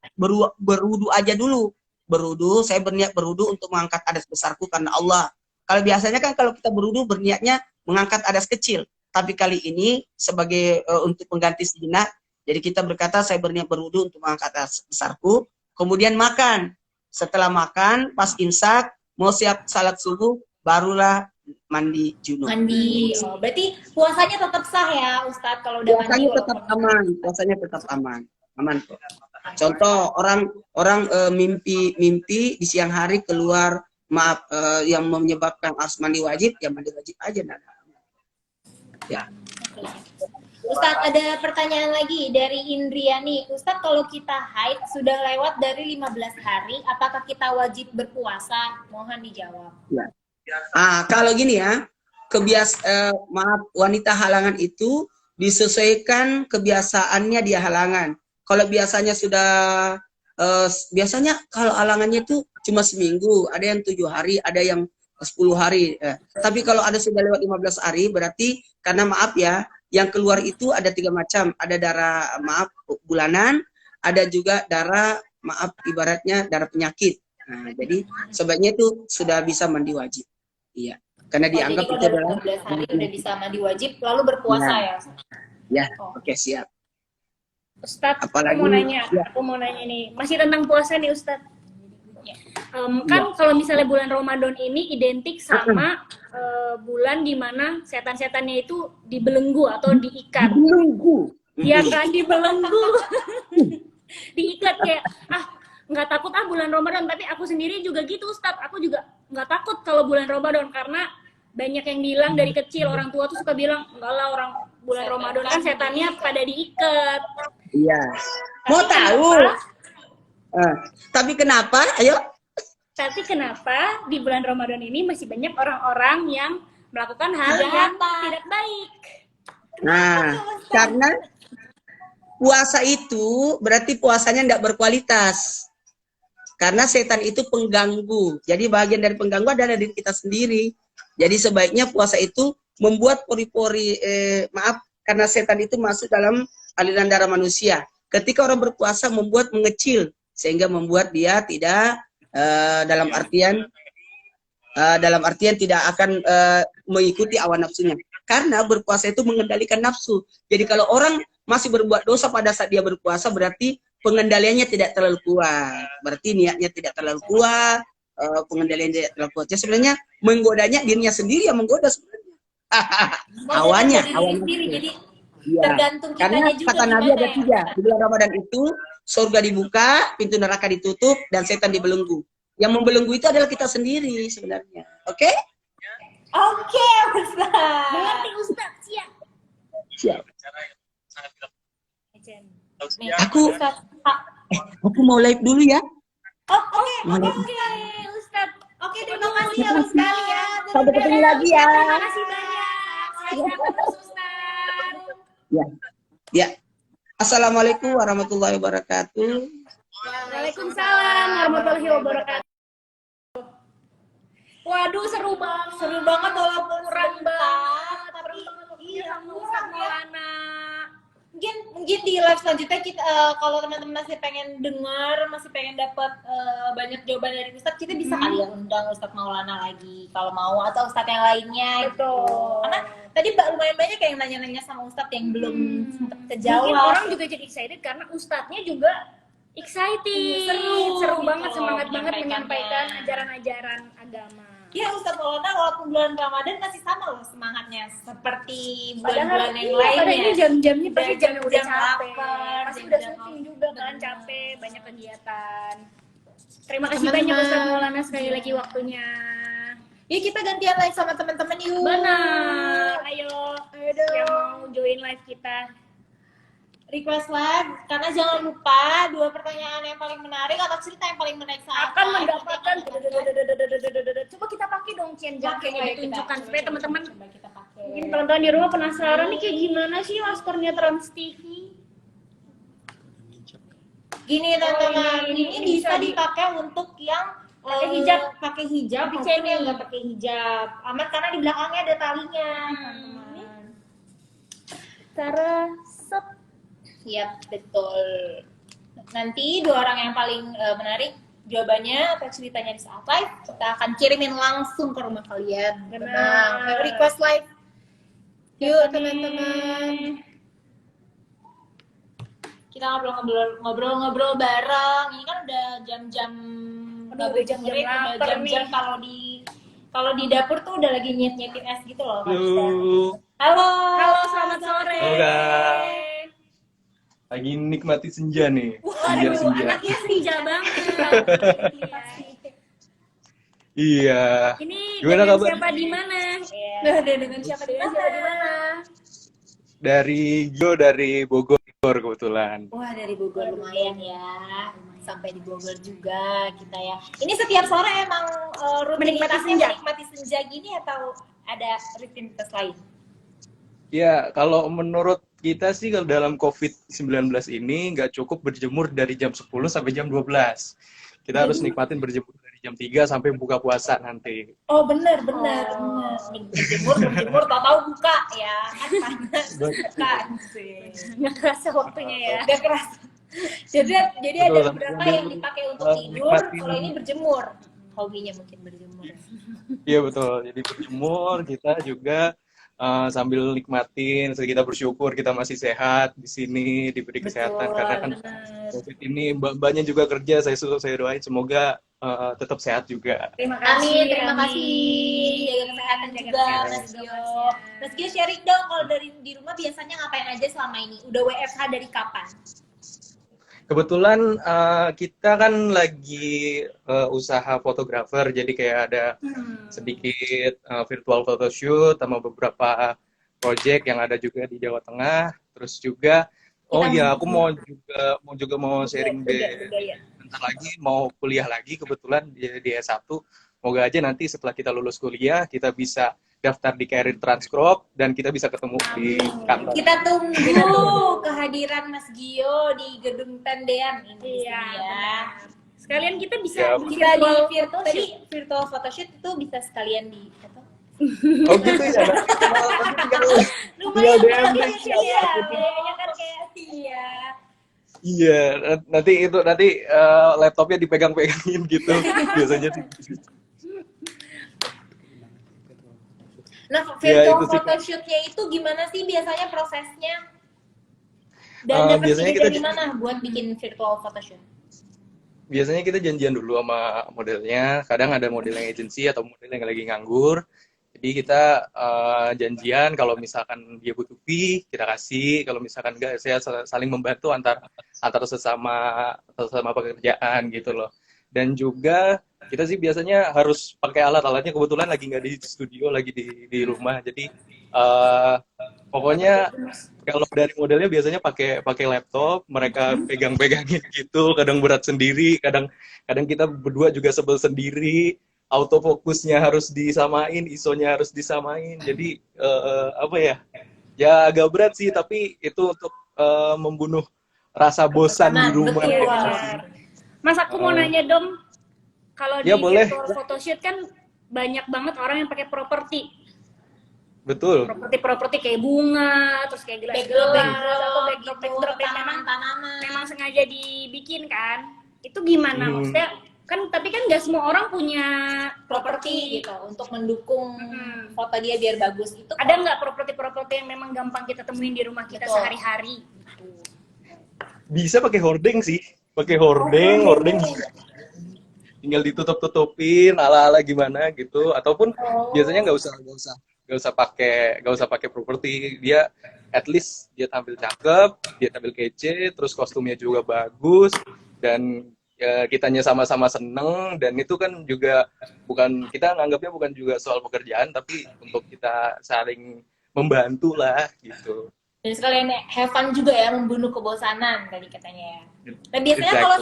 Speaker 4: berwudu aja dulu. Berwudu, saya berniat berwudu untuk mengangkat hadas besarku karena Allah. Kalau biasanya kan kalau kita berwudu berniatnya mengangkat hadas kecil. Tapi kali ini sebagai untuk pengganti sejenak, jadi kita berkata saya berniat berwudu untuk mengangkat hadas besarku. Kemudian makan. Setelah makan, pas imsak, mau siap salat subuh, barulah mandi junub.
Speaker 3: Mandi. Oh, berarti puasanya tetap sah ya Ustadz kalau udah
Speaker 4: puasanya
Speaker 3: mandi.
Speaker 4: Tetap aman. Puasanya tetap aman. Aman kok. Contoh orang mimpi di siang hari keluar yang menyebabkan harus mandi wajib, ya mandi wajib aja. Ya.
Speaker 3: Ustadz, ada pertanyaan lagi dari Indriani. Ustadz, kalau kita haid sudah lewat dari 15 hari, apakah kita wajib berpuasa? Mohon dijawab.
Speaker 4: Ya. Kalau gini ya, wanita halangan itu disesuaikan kebiasaannya dia halangan. Kalau biasanya biasanya kalau halangannya itu cuma seminggu, ada yang 7 hari, ada yang 10 hari. Tapi kalau ada sudah lewat 15 hari, berarti karena maaf ya, yang keluar itu ada 3 macam. Ada darah bulanan, ada juga darah ibaratnya darah penyakit. Nah, jadi sebaiknya itu sudah bisa mandi wajib. Iya, karena dianggap
Speaker 3: jadi
Speaker 4: itu adalah
Speaker 3: 15 hari udah bisa mandi wajib, lalu berpuasa ya?
Speaker 4: Ya, oke siap.
Speaker 1: Ustadz,
Speaker 4: Apalagi, ya.
Speaker 1: aku mau nanya nih, masih tentang puasa nih Ustadz. Kan kalau misalnya bulan Ramadan ini identik sama bulan dimana setan-setannya itu dibelenggu atau diikat.
Speaker 4: Belenggu.
Speaker 1: Ya kan, dibelenggu. Diikat kayak, nggak takut bulan Ramadan, tapi aku sendiri juga gitu Ustadz. Aku juga nggak takut kalau bulan Ramadan, karena banyak yang bilang dari kecil, orang tua tuh suka bilang, enggak lah, orang bulan Ramadan kan setannya pada diikat.
Speaker 4: Iya. Mau tahu? Tapi kenapa? Ayo.
Speaker 1: Tapi kenapa di bulan Ramadan ini masih banyak orang-orang yang melakukan hal yang tidak baik?
Speaker 4: Nah, karena puasa itu berarti puasanya tidak berkualitas. Karena setan itu pengganggu. Jadi bagian dari pengganggu adalah diri kita sendiri. Jadi sebaiknya puasa itu membuat pori-pori, karena setan itu masuk dalam aliran darah manusia. Ketika orang berpuasa membuat mengecil, sehingga membuat dia tidak dalam artian tidak akan mengikuti hawa nafsunya. Karena berpuasa itu mengendalikan nafsu. Jadi kalau orang masih berbuat dosa pada saat dia berpuasa, berarti pengendaliannya tidak terlalu kuat. Berarti niatnya tidak terlalu kuat, pengendaliannya tidak terlalu kuat. Jadi sebenarnya menggodanya dirinya sendiri yang menggoda sebenarnya. Awalnya
Speaker 3: sendiri, jadi
Speaker 4: ya.
Speaker 3: tergantung
Speaker 4: Karena
Speaker 3: kitanya juga
Speaker 4: kata Nabi ada
Speaker 3: ya.
Speaker 4: 3. Di bulan Ramadan itu surga dibuka, pintu neraka ditutup, dan setan dibelenggu. Yang membelenggu itu adalah kita sendiri sebenarnya. Oke?
Speaker 3: Oke, Ustaz.
Speaker 1: Mengerti Ustaz, siap.
Speaker 4: Siap.
Speaker 3: Nih,
Speaker 4: Aku
Speaker 3: Ustaz.
Speaker 4: aku mau live dulu ya.
Speaker 3: Oke,
Speaker 1: Ustaz.
Speaker 3: Oke, terima kasih ya sekali ya.
Speaker 4: Sampai ketemu lagi ya.
Speaker 1: Terima kasih banyak. Sehat terus Ustaz.
Speaker 4: Ya. Ya. Assalamualaikum warahmatullahi wabarakatuh.
Speaker 1: Waalaikumsalam warahmatullahi wabarakatuh. Waduh, seru banget.
Speaker 3: Seru banget walaupun
Speaker 1: kurang banget.
Speaker 3: tapi
Speaker 1: Iya,
Speaker 3: iya,
Speaker 1: Ustaz Maulana.
Speaker 3: mungkin di live selanjutnya kita kalau teman-teman masih pengen dengar, masih pengen dapat banyak jawaban dari Ustadz, kita bisa kali ya undang Ustadz Maulana lagi kalau mau, atau Ustadz yang lainnya.
Speaker 1: Betul.
Speaker 3: Gitu. Karena tadi lumayan banyak yang nanya-nanya sama Ustadz yang belum sempat
Speaker 1: Mungkin
Speaker 3: kejawab.
Speaker 1: orang juga jadi excited karena ustadznya juga excited. Seru banget,
Speaker 3: gitu,
Speaker 1: semangat banget
Speaker 3: menyampaikannya.
Speaker 1: menyampaikan ajaran-ajaran agama.
Speaker 3: Ya Ustadz Maulana walaupun bulan Ramadan masih sama loh semangatnya seperti
Speaker 1: Padahal
Speaker 3: bulan-bulan yang
Speaker 1: iya, padahal
Speaker 3: lainnya.
Speaker 1: ini jam-jamnya pasti jam udah
Speaker 3: jam
Speaker 1: capek,
Speaker 3: lapar,
Speaker 1: pasti udah
Speaker 3: jam-jam
Speaker 1: syuting juga kan,
Speaker 3: bener.
Speaker 1: capek, banyak kegiatan. Terima kasih
Speaker 3: Teman-teman.
Speaker 1: banyak Ustaz Maulana sekali lagi waktunya.
Speaker 3: Yuk kita gantian live sama teman-teman yuk.
Speaker 1: Benar, ayo
Speaker 3: Ayo
Speaker 1: yang
Speaker 3: dong.
Speaker 1: mau join live kita.
Speaker 3: Request live, karena jangan lupa 2 pertanyaan yang paling menarik atau cerita yang paling menarik saat
Speaker 1: Akan
Speaker 3: live,
Speaker 1: mendapatkan.
Speaker 3: kita akan-
Speaker 1: Coba kita pakai dong Cian
Speaker 3: Pakai,
Speaker 1: yang
Speaker 3: ayo
Speaker 1: ditunjukkan
Speaker 3: kita-
Speaker 1: supaya teman-teman
Speaker 3: coba kita pakai.
Speaker 1: mungkin teman-teman di rumah penasaran nih kayak gimana sih maskernya Trans TV.
Speaker 3: Gini teman-teman,
Speaker 1: ini
Speaker 3: ini
Speaker 1: bisa
Speaker 3: bisa dipakai untuk yang
Speaker 1: pakai hijab.
Speaker 3: pakai hijab,
Speaker 1: Tapi
Speaker 3: maupun
Speaker 1: cewek.
Speaker 3: yang nggak pakai hijab. Aman karena di belakangnya ada talinya. Teman-teman.
Speaker 1: Cara sep.
Speaker 3: Iya betul. Nanti 2 orang yang paling menarik jawabannya atau ceritanya di saat live kita akan kirimin langsung ke rumah kalian.
Speaker 1: Benar.
Speaker 3: Ayo request live. Yuk teman-teman. Kita ngobrol-ngobrol bareng. Ini kan udah jam-jam
Speaker 1: Udah jam-jam
Speaker 3: udah
Speaker 1: lapar
Speaker 3: jam-jam
Speaker 1: nih.
Speaker 3: kalau di dapur tuh udah lagi nyet-nyetin es gitu loh. Kak Ista.
Speaker 5: Halo,
Speaker 3: Halo.
Speaker 1: Halo, selamat sore.
Speaker 5: Halo, Kak. Lagi nikmati senja nih.
Speaker 1: Waduh,
Speaker 5: Senja.
Speaker 1: anaknya senja banget.
Speaker 5: Iya.
Speaker 1: Ini
Speaker 5: Gimana
Speaker 1: dengan
Speaker 5: kabar?
Speaker 1: siapa di mana?
Speaker 3: Nah, dengan siapa di
Speaker 1: Dengan siapa di mana?
Speaker 5: Dari dari Bogor kebetulan.
Speaker 3: Wah, dari Bogor lumayan ya. Sampai di Bogor juga kita ya. Ini setiap sore emang
Speaker 1: Menikmati
Speaker 3: rutinitasnya
Speaker 1: senja?
Speaker 3: menikmati senja gini atau ada rutinitas lain?
Speaker 5: Ya, kalau menurut kita sih kalau dalam COVID-19 ini nggak cukup berjemur dari jam 10 sampai jam 12. Kita harus nikmatin berjemur dari jam 3 sampai buka puasa nanti.
Speaker 3: Oh benar. Berjemur, tahu buka ya kan panas kan sih.
Speaker 1: Nggak kerasa waktunya ya.
Speaker 3: Gak keras. Jadi ada
Speaker 5: Betul,
Speaker 3: beberapa
Speaker 5: sambil
Speaker 3: yang dipakai untuk tidur,
Speaker 5: nikmatin.
Speaker 3: kalau ini berjemur. Hobinya mungkin berjemur.
Speaker 5: Iya betul. Jadi berjemur kita juga sambil nikmatin, kita bersyukur kita masih sehat di sini, diberi kesehatan karena kan
Speaker 3: benar.
Speaker 5: COVID ini mbak-mbaknya juga kerja, saya doain semoga tetap sehat juga.
Speaker 1: Terima kasih.
Speaker 3: Amin, terima kasih.
Speaker 1: amin.
Speaker 3: Jaga kesehatan
Speaker 1: Jaga
Speaker 3: juga,
Speaker 1: kesehatan
Speaker 3: Mas
Speaker 1: juga,
Speaker 3: Gio.
Speaker 1: Masnya.
Speaker 3: Mas Gio sharing dong, kalau dari di rumah biasanya ngapain aja selama ini? Udah WFH dari kapan?
Speaker 5: Kebetulan kita kan lagi usaha fotografer, jadi kayak ada sedikit virtual photoshoot sama beberapa project yang ada juga di Jawa Tengah. Terus juga, oh iya, aku mau sharing deh.
Speaker 3: Budaya.
Speaker 5: Bentar lagi mau kuliah lagi kebetulan di S1. Semoga aja nanti setelah kita lulus kuliah kita bisa daftar di Career Transcorp dan kita bisa ketemu di kantor.
Speaker 3: Kita tunggu kehadiran Mas Gio di gedung Tendean ini
Speaker 1: Iya,
Speaker 3: ya.
Speaker 1: benar. Sekalian kita bisa
Speaker 5: Siap.
Speaker 3: Kita di
Speaker 1: virtual
Speaker 3: tadi
Speaker 1: photoshoot.
Speaker 3: virtual photoshoot itu bisa sekalian di apa?
Speaker 5: Oh gitu ya.
Speaker 3: Lumayan
Speaker 5: DM deh,
Speaker 3: banget ya. Kayaknya kan kayak iya.
Speaker 5: Iya, nanti laptopnya dipegang-pegangin gitu biasanya sih.
Speaker 3: Nah,
Speaker 5: Ya,
Speaker 3: virtual
Speaker 5: itu sih.
Speaker 3: photoshootnya itu gimana sih biasanya prosesnya? Dan dapat
Speaker 5: Biasanya
Speaker 3: ide
Speaker 5: kita
Speaker 3: dari mana buat bikin virtual photoshoot?
Speaker 5: Biasanya kita janjian dulu sama modelnya. Kadang ada model yang agency atau model yang lagi nganggur. Jadi kita janjian kalau misalkan dia butuh fee, kita kasih. Kalau misalkan enggak, saya saling membantu antar sesama pekerjaan gitu loh. Dan juga kita sih biasanya harus pakai alat-alatnya, kebetulan lagi nggak di studio, lagi di rumah. Jadi pokoknya kalau dari modelnya biasanya pakai laptop, mereka pegang-pegangin gitu, kadang berat sendiri, kadang kita berdua juga sebel sendiri, autofokusnya harus disamain, ISO-nya harus disamain. Jadi apa ya? Ya agak berat sih, tapi itu untuk membunuh rasa bosan di rumah.
Speaker 3: Betul.
Speaker 1: Mas, aku mau nanya dong, kalau
Speaker 5: Ya,
Speaker 1: di
Speaker 5: boleh.
Speaker 1: virtual photoshoot kan banyak banget orang yang pakai properti.
Speaker 5: Betul.
Speaker 1: Properti kayak bunga, terus kayak gelas-gelas, atau backdrop yang
Speaker 3: tanaman.
Speaker 1: memang sengaja dibikin kan. Itu gimana? Maksudnya, tapi kan nggak semua orang punya
Speaker 3: Properti gitu untuk mendukung foto dia biar bagus itu.
Speaker 1: Ada nggak properti yang memang gampang kita temuin di rumah kita
Speaker 3: Betul.
Speaker 1: sehari-hari?
Speaker 5: Bisa pakai hordeng sih, pakai hordeng tinggal ditutup-tutupin ala-ala gimana gitu, ataupun biasanya nggak usah pakai properti, dia at least dia tampil cakep, dia tampil kece, terus kostumnya juga bagus, dan ya, kitanya sama-sama seneng, dan itu kan juga kita nganggapnya bukan juga soal pekerjaan, tapi untuk kita saling membantu lah gitu.
Speaker 3: Dan sekalian have fun juga ya, membunuh kebosanan tadi katanya ya. Nah biasanya kalau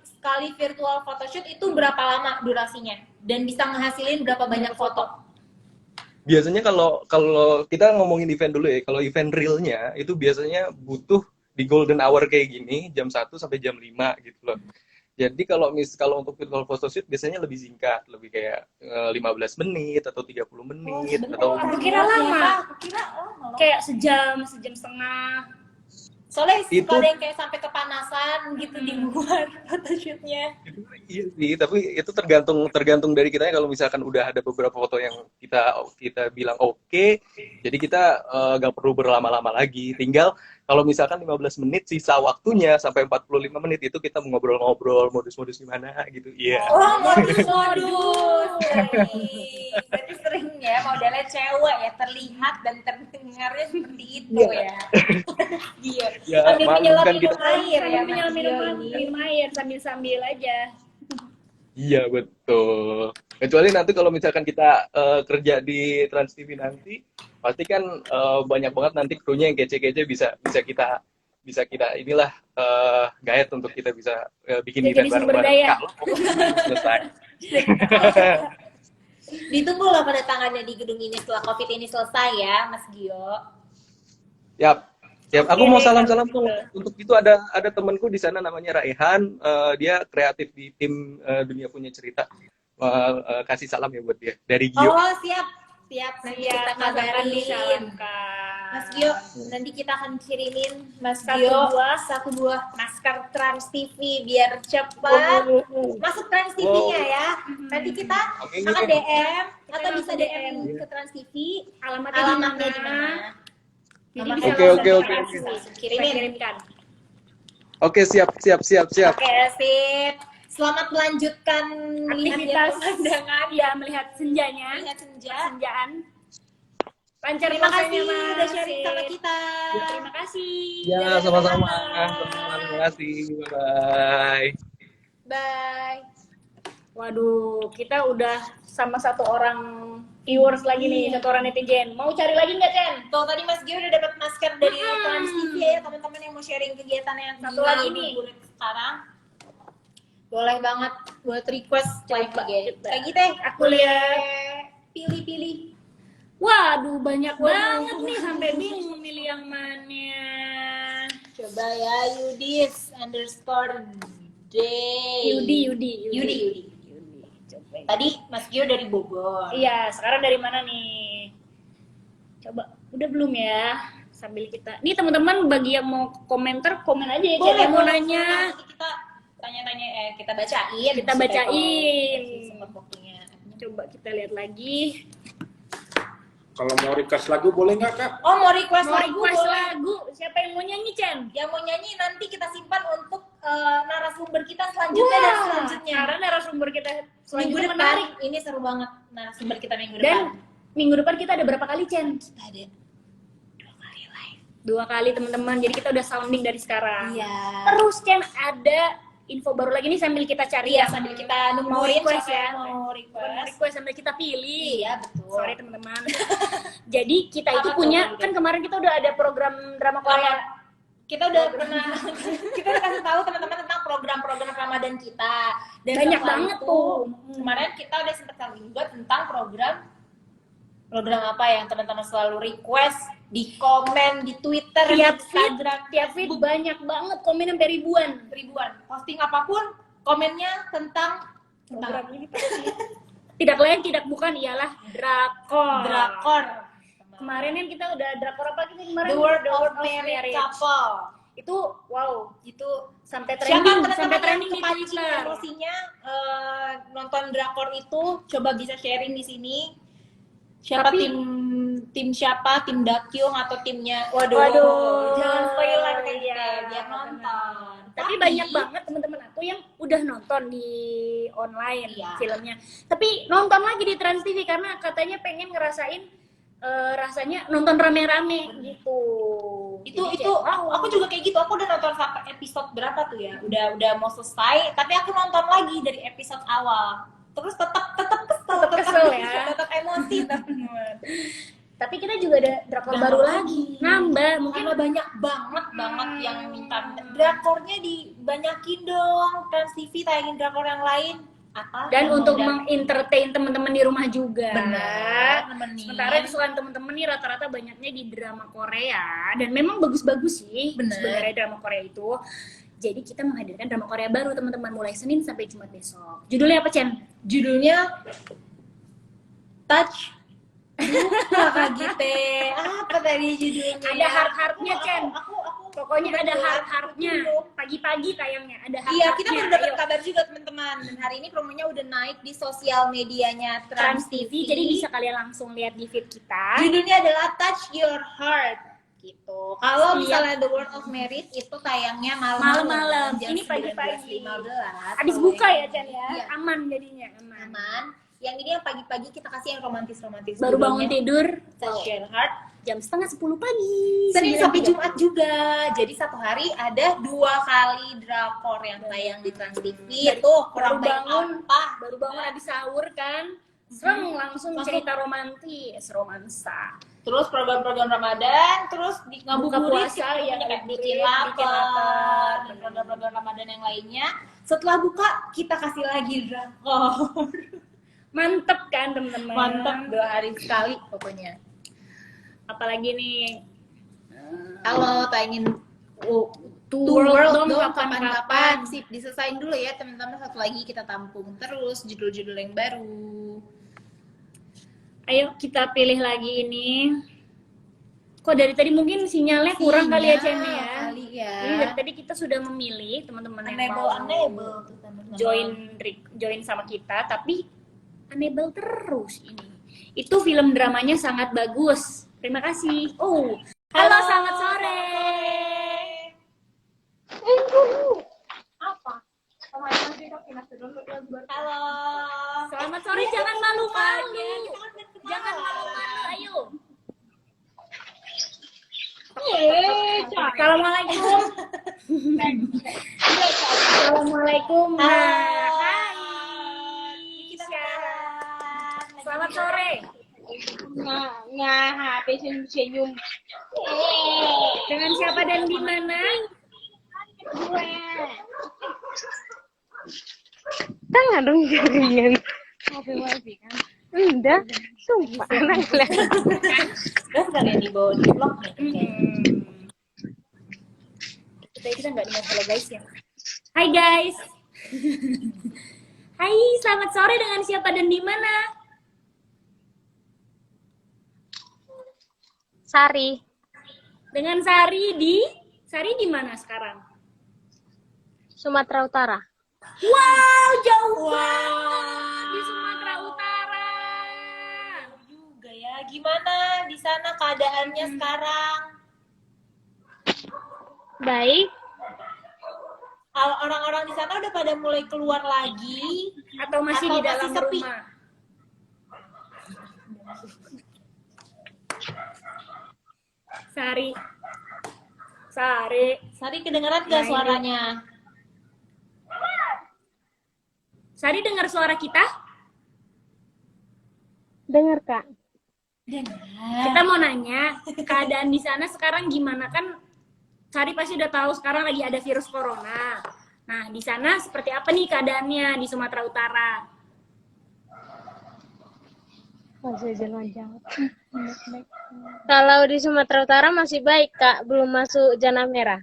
Speaker 3: sekali virtual photoshoot itu berapa lama durasinya? Dan bisa ngehasilin berapa banyak foto?
Speaker 5: Biasanya kalau kita ngomongin event dulu ya, kalau event realnya itu biasanya butuh di golden hour kayak gini, jam 1 sampai jam 5 gitu loh. Jadi kalau untuk virtual photoshoot biasanya lebih singkat, lebih kayak 15 menit atau 30 menit atau
Speaker 1: Aku kira lama.
Speaker 3: Aku kira lama.
Speaker 1: Kayak sejam setengah.
Speaker 3: Soalnya
Speaker 5: Itu-
Speaker 3: suka ada yang kayak sampai kepanasan gitu dibuat photoshootnya.
Speaker 5: Iya sih, tapi itu tergantung dari kitanya. Kalau misalkan udah ada beberapa foto yang kita bilang oke, jadi kita nggak perlu berlama-lama lagi. Tinggal kalau misalkan 15 menit sisa waktunya sampai 45 menit itu kita ngobrol-ngobrol modus-modus gimana gitu. Iya.
Speaker 3: Oh, modus. Baik. Berarti sering ya modelnya cewek ya, terlihat dan terdengarnya seperti itu ya. Iya.
Speaker 5: Ya,
Speaker 3: Sambil
Speaker 5: maklum
Speaker 3: menyelam
Speaker 5: kan
Speaker 3: minum
Speaker 5: kita-
Speaker 3: air ya,
Speaker 1: Sambil
Speaker 3: Mas Gio ini.
Speaker 1: minum air sambil aja.
Speaker 5: Iya betul. Kecuali nanti kalau misalkan kita kerja di Trans TV nanti, pasti kan banyak banget nanti krunya yang kece-kece bisa kita inilah guide untuk kita bisa bikin
Speaker 1: Jadi
Speaker 5: event
Speaker 1: sumber
Speaker 5: bareng-bareng.
Speaker 1: daya.
Speaker 5: Kalau selesai.
Speaker 3: Ditunggu lah kedatangannya di gedung ini setelah COVID ini selesai ya, Mas Gio.
Speaker 5: Yap. Aku
Speaker 1: Oke,
Speaker 5: mau salam-salam tuh.
Speaker 1: gitu.
Speaker 5: Untuk itu ada temanku di sana namanya Raihan. Dia kreatif di tim Dunia Punya Cerita. Kasih salam ya buat dia dari Gio.
Speaker 3: Oh, siap. Siap, nanti
Speaker 1: Siap,
Speaker 3: kita
Speaker 1: Mas akan
Speaker 3: kabarin.
Speaker 1: disalamkan.
Speaker 3: Mas Gio, nanti kita akan kirimin Mas
Speaker 1: Satu
Speaker 3: Gio
Speaker 1: buah.
Speaker 3: satu buah masker Trans TV biar cepat masuk Trans TV-nya ya. Nanti kita
Speaker 5: Amin.
Speaker 3: akan DM atau
Speaker 1: Kita
Speaker 3: bisa
Speaker 1: langsung
Speaker 3: DM
Speaker 1: DM.
Speaker 3: ke Trans TV.
Speaker 1: Alamatnya
Speaker 3: Alamatnya
Speaker 1: di
Speaker 3: di
Speaker 1: mana?
Speaker 3: mana?
Speaker 1: Jadi
Speaker 3: Oke,
Speaker 1: bisa
Speaker 5: oke,
Speaker 1: langsung
Speaker 5: oke,
Speaker 1: kita
Speaker 5: oke.
Speaker 1: langsung
Speaker 3: Kirimin.
Speaker 1: kirimkan.
Speaker 5: Oke, siap.
Speaker 3: Oke, sip. Selamat melanjutkan
Speaker 1: Aktivitas
Speaker 3: lihat pemandangan,
Speaker 1: ya melihat senjanya,
Speaker 3: melihat senja.
Speaker 1: senjaan. Lancar
Speaker 3: Terima
Speaker 1: puasanya,
Speaker 3: kasih
Speaker 1: Mas.
Speaker 3: udah sharing sama kita.
Speaker 1: Terima kasih.
Speaker 5: Ya,
Speaker 3: Dadah,
Speaker 5: sama-sama.
Speaker 3: teman-teman.
Speaker 5: Terima kasih. Bye.
Speaker 3: Bye.
Speaker 1: Waduh, kita udah sama satu orang viewers lagi nih, satu orang netizen. Mau cari lagi nggak, Chen?
Speaker 3: Tuh tadi Mas Gio udah dapat masker dari Trans TV ya, teman-teman yang mau sharing kegiatan yang
Speaker 1: Satu lagi nih.
Speaker 3: sekarang. Boleh banget buat request
Speaker 1: Coba
Speaker 3: lagi.
Speaker 1: kita.
Speaker 3: Lagi teh,
Speaker 1: Aku lihat.
Speaker 3: pilih-pilih.
Speaker 1: Waduh, banyak banget nih, sampai bingung milih yang mana.
Speaker 3: Coba ya, Yudis _ day. Yudi.
Speaker 1: Coba.
Speaker 3: Tadi Mas Gio dari Bogor.
Speaker 1: Iya, sekarang dari mana nih? Coba, udah belum ya? Sambil kita. Nih teman-teman, bagi yang mau komentar, komen aja ya. Chen, yang mau nanya.
Speaker 3: Nanti kita tanya-tanya, kita bacain.
Speaker 1: Kita
Speaker 3: supaya
Speaker 1: bacain.
Speaker 3: kalau sempat waktunya.
Speaker 1: Coba kita lihat lagi.
Speaker 2: Kalau mau request lagu boleh nggak Kak?
Speaker 3: Oh, mau request
Speaker 1: Mau
Speaker 3: lagu
Speaker 1: request
Speaker 3: boleh.
Speaker 1: lagu, siapa yang mau nyanyi, Chen?
Speaker 3: Yang mau nyanyi nanti kita simpan untuk narasumber kita selanjutnya dan selanjutnya.
Speaker 1: Karena narasumber kita
Speaker 3: Minggu
Speaker 1: selanjutnya
Speaker 3: depan
Speaker 1: menarik.
Speaker 3: ini seru banget narasumber kita minggu
Speaker 1: Dan
Speaker 3: depan.
Speaker 1: minggu depan kita ada berapa kali, Chen?
Speaker 3: Ada 2 kali live.
Speaker 1: 2 kali, teman-teman. Jadi kita udah sounding dari sekarang.
Speaker 3: Iya.
Speaker 1: Terus, Chen, ada info baru lagi nih sambil kita cari
Speaker 3: Iya,
Speaker 1: ya.
Speaker 3: sambil kita nungguin
Speaker 1: Mau request
Speaker 3: siapa
Speaker 1: ya.
Speaker 3: yang mau
Speaker 1: Bukan
Speaker 3: request.
Speaker 1: request sambil kita pilih.
Speaker 3: Iya, betul.
Speaker 1: Sorry teman-teman. Jadi kita itu
Speaker 3: Apa tuh,
Speaker 1: punya,
Speaker 3: Bang?
Speaker 1: kan kemarin kita udah ada program drama Korea.
Speaker 3: Kita udah pernah kita udah kasih tahu teman-teman tentang program-program Ramadan kita. Dan
Speaker 1: Banyak
Speaker 3: setelah
Speaker 1: banget
Speaker 3: itu,
Speaker 1: tuh.
Speaker 3: Kemarin kita udah sempat kali juga tentang program apa yang teman-teman selalu request di komen di Twitter,
Speaker 1: Tiap
Speaker 3: di
Speaker 1: feed,
Speaker 3: Instagram,
Speaker 1: tiap feed banyak banget komen sampai ribuan.
Speaker 3: posting apapun komennya tentang
Speaker 1: Program ini pasti. Tidak lain tidak bukan ialah drakor. Kemarin kan kita udah drakor apa kita kemarin?
Speaker 3: The World of
Speaker 1: Marriage.
Speaker 3: Married Couple.
Speaker 1: Itu wow,
Speaker 3: Itu
Speaker 1: sampai
Speaker 3: siapa
Speaker 1: trending,
Speaker 3: teman-teman
Speaker 1: sampai
Speaker 3: yang
Speaker 1: trending di
Speaker 3: kepancing
Speaker 1: Twitter.
Speaker 3: emosinya nonton drakor itu, coba bisa sharing di sini. Siapa
Speaker 1: Tapi-
Speaker 3: tim siapa, tim Dakyung atau timnya?
Speaker 1: Waduh,
Speaker 3: jangan spoiler kan
Speaker 1: iya,
Speaker 3: biar nonton.
Speaker 1: Tapi banyak banget teman-teman aku yang udah nonton di online
Speaker 3: Iya.
Speaker 1: filmnya. Tapi nonton lagi di Trans TV karena katanya pengen ngerasain rasanya nonton rame-rame gitu.
Speaker 3: itu
Speaker 1: Jadi
Speaker 3: itu
Speaker 1: kayak, wow.
Speaker 3: aku juga kayak gitu. Aku udah nonton sampai episode berapa tuh ya? Udah mau selesai, tapi aku nonton lagi dari episode awal. Terus tetap
Speaker 1: kesel ya.
Speaker 3: tetap emosi teman-teman.
Speaker 1: Tapi kita juga ada drakor baru lagi. Nambah mungkin
Speaker 3: Karena banyak banget yang minta drakornya dibanyakin dong. Trans TV tayangin drakor yang lain. Apa?
Speaker 1: dan
Speaker 3: Yang
Speaker 1: untuk
Speaker 3: mau
Speaker 1: mengentertain teman-teman di rumah juga.
Speaker 3: Benar, nemenin.
Speaker 1: Sementara kesukaan teman-teman nih rata-rata banyaknya di drama Korea dan memang bagus-bagus sih
Speaker 3: Benar.
Speaker 1: sebenarnya drama Korea itu. Jadi kita menghadirkan drama Korea baru teman-teman mulai Senin sampai Jumat besok. Judulnya apa, Chen?
Speaker 3: judulnya Touch. Lupa gitu. Apa tadi judulnya?
Speaker 1: Ada heart-heartnya, Chen.
Speaker 3: Aku
Speaker 1: Pokoknya ada
Speaker 3: belum,
Speaker 1: heart-heartnya.
Speaker 3: belum.
Speaker 1: Pagi-pagi tayangnya ada heart-heartnya.
Speaker 3: Iya, kita baru dapat
Speaker 1: Ayo.
Speaker 3: kabar juga teman-teman. Dan hari ini promonya udah naik di sosial medianya
Speaker 1: Trans TV, jadi bisa kalian langsung lihat di feed kita.
Speaker 3: Judulnya adalah Touch Your Heart gitu. Kalau
Speaker 1: Siap.
Speaker 3: misalnya The World of Married itu tayangnya
Speaker 1: Malam-malam.
Speaker 3: jam
Speaker 1: Ini pagi-pagi.
Speaker 3: 19.15.
Speaker 1: Habis buka ya, Chen ya.
Speaker 3: Iya.
Speaker 1: Aman jadinya, aman.
Speaker 3: Aman. Yang ini yang pagi-pagi kita kasih yang romantis-romantis.
Speaker 1: Baru bangun
Speaker 3: Judulnya
Speaker 1: tidur,
Speaker 3: Touch Your Heart.
Speaker 1: jam 9:30 pagi.
Speaker 3: Senin
Speaker 1: 9.30.
Speaker 3: sampai Jumat juga. Jadi satu hari ada 2 kali drakor yang tayang di Trans TV. Tuh, kurang baik apa?
Speaker 1: Baru bangun habis sahur kan. Langsung cerita romantis, romansa.
Speaker 3: Terus program-program Ramadan, terus di ngabuburit
Speaker 1: puasa,
Speaker 3: kita
Speaker 1: ya,
Speaker 3: punya kayak
Speaker 1: ngabuburit,
Speaker 3: bikin
Speaker 1: bikin
Speaker 3: lapar,
Speaker 1: lapar.
Speaker 3: dan program-program Ramadan yang lainnya. Setelah buka, kita kasih lagi drakor.
Speaker 1: Mantep kan teman-teman?
Speaker 3: Mantap, 2 hari sekali pokoknya.
Speaker 1: Apalagi nih
Speaker 3: Kalau tayangin
Speaker 1: Two
Speaker 3: World
Speaker 1: World dong
Speaker 3: dong
Speaker 1: kapan-kapan.
Speaker 3: kapan-kapan. Sip, diselesain dulu ya teman-teman. Satu lagi kita tampung terus judul-judul yang baru.
Speaker 1: Ayo kita pilih lagi ini. Kok dari tadi mungkin sinyalnya kurang kali ya, Cem ya?
Speaker 3: Kali ya.
Speaker 1: Jadi dari tadi kita sudah memilih teman-teman yang mau
Speaker 3: Unable tuh teman-teman.
Speaker 1: join sama kita, tapi unable terus ini. Itu film dramanya sangat bagus. Terima kasih. Oh, halo selamat sore.
Speaker 3: Halo.
Speaker 1: Selamat sore, jangan malu-malu. Jangan malu-malu, ayo. Assalamualaikum. Assalamualaikum. Hai. Syarah. Selamat sore.
Speaker 6: Senyum.
Speaker 1: Dengan siapa dan di mana?
Speaker 6: Tangan dong jaringan. Wifi kan. Enggak, sumpah anak
Speaker 3: Terus kalian di bawah di vlog nih.
Speaker 1: Kita nggak di masalah guys ya. Hai guys. Hai, selamat sore dengan siapa dan di mana?
Speaker 6: Sari.
Speaker 1: Dengan Sari di mana sekarang?
Speaker 6: Sumatera Utara.
Speaker 1: Wow, jauh banget di Sumatera Utara.
Speaker 3: Juga ya. Gimana di sana keadaannya sekarang?
Speaker 6: Baik.
Speaker 3: Orang-orang di sana udah pada mulai keluar lagi
Speaker 1: Atau masih
Speaker 3: Atau
Speaker 1: di dalam
Speaker 3: masih sepi?
Speaker 1: rumah? Sari.
Speaker 3: Sari kedengeran gak
Speaker 1: Nah,
Speaker 3: suaranya?
Speaker 1: Sari dengar suara kita?
Speaker 6: Dengar, Kak.
Speaker 3: Dengar.
Speaker 1: Kita mau nanya, keadaan di sana sekarang gimana? Kan Sari pasti udah tahu sekarang lagi ada virus corona. Nah, di sana seperti apa nih keadaannya di Sumatera Utara?
Speaker 6: Masih jalan jauh. Kalau di Sumatera Utara masih baik, Kak. Belum masuk zona merah.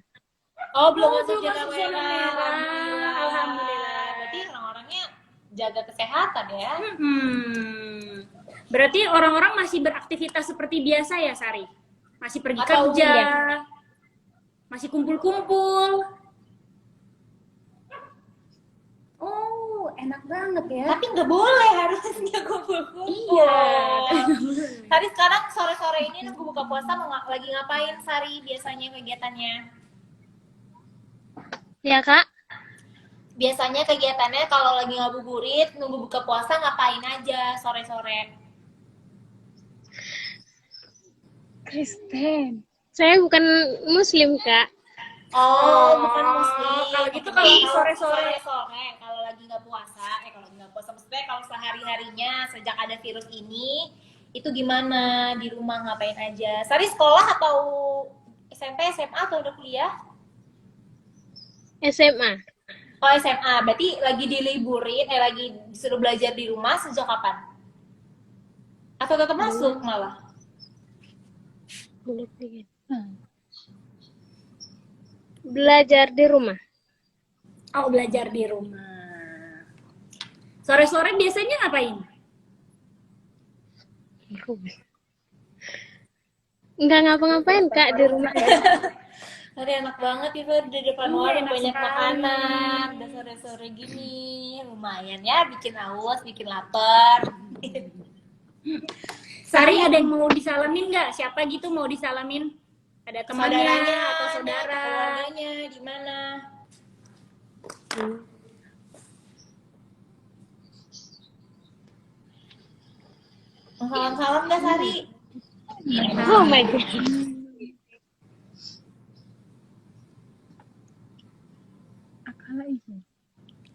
Speaker 3: Oh, belum
Speaker 1: Oh,
Speaker 3: masuk
Speaker 1: belum
Speaker 3: zona
Speaker 1: masuk zona
Speaker 3: merah.
Speaker 1: merah. Alhamdulillah.
Speaker 3: Berarti orang-orangnya jaga kesehatan ya.
Speaker 1: Berarti orang-orang masih beraktivitas seperti biasa ya, Sari? Masih pergi
Speaker 3: Atau
Speaker 1: kerja,
Speaker 3: iya?
Speaker 1: masih kumpul-kumpul. Oh, enak banget ya.
Speaker 3: Tapi nggak boleh, harusnya kumpul-kumpul.
Speaker 1: Iya.
Speaker 3: Sari sekarang sore-sore ini nunggu buka puasa lagi ngapain Sari biasanya kegiatannya?
Speaker 6: Ya, Kak.
Speaker 3: Biasanya kegiatannya kalau lagi ngabuburit nunggu buka puasa ngapain aja sore-sore?
Speaker 6: Kristen. Saya bukan Muslim, Kak.
Speaker 3: Oh, bukan muslim.
Speaker 1: kalau gitu kalau sore-sore.
Speaker 3: Kalau lagi nggak puasa, kalau lagi nggak puasa maksudnya kalau sehari-harinya sejak ada virus ini itu gimana di rumah ngapain aja? Sari sekolah atau SMP, SMA atau udah kuliah?
Speaker 6: SMA.
Speaker 3: Oh SMA, berarti lagi diliburin, lagi disuruh belajar di rumah sejak kapan? Atau tetap masuk malah?
Speaker 6: Belajar di rumah.
Speaker 1: Oh, belajar di rumah. Sore-sore biasanya ngapain?
Speaker 6: Nggak ngapa-ngapain, Kak, di rumah.
Speaker 3: Hari enak banget itu di depan
Speaker 1: Iya,
Speaker 3: warung
Speaker 1: enak
Speaker 3: banyak
Speaker 1: sekali.
Speaker 3: makanan, udah sore-sore gini, lumayan ya bikin haus, bikin lapar.
Speaker 1: Sari ada yang mau disalamin nggak? Siapa gitu mau disalamin? Ada temannya
Speaker 3: Saudaranya
Speaker 1: atau saudara?
Speaker 3: keluarganya di mana? Mau salam-salam nggak Sari?
Speaker 6: Oh my God.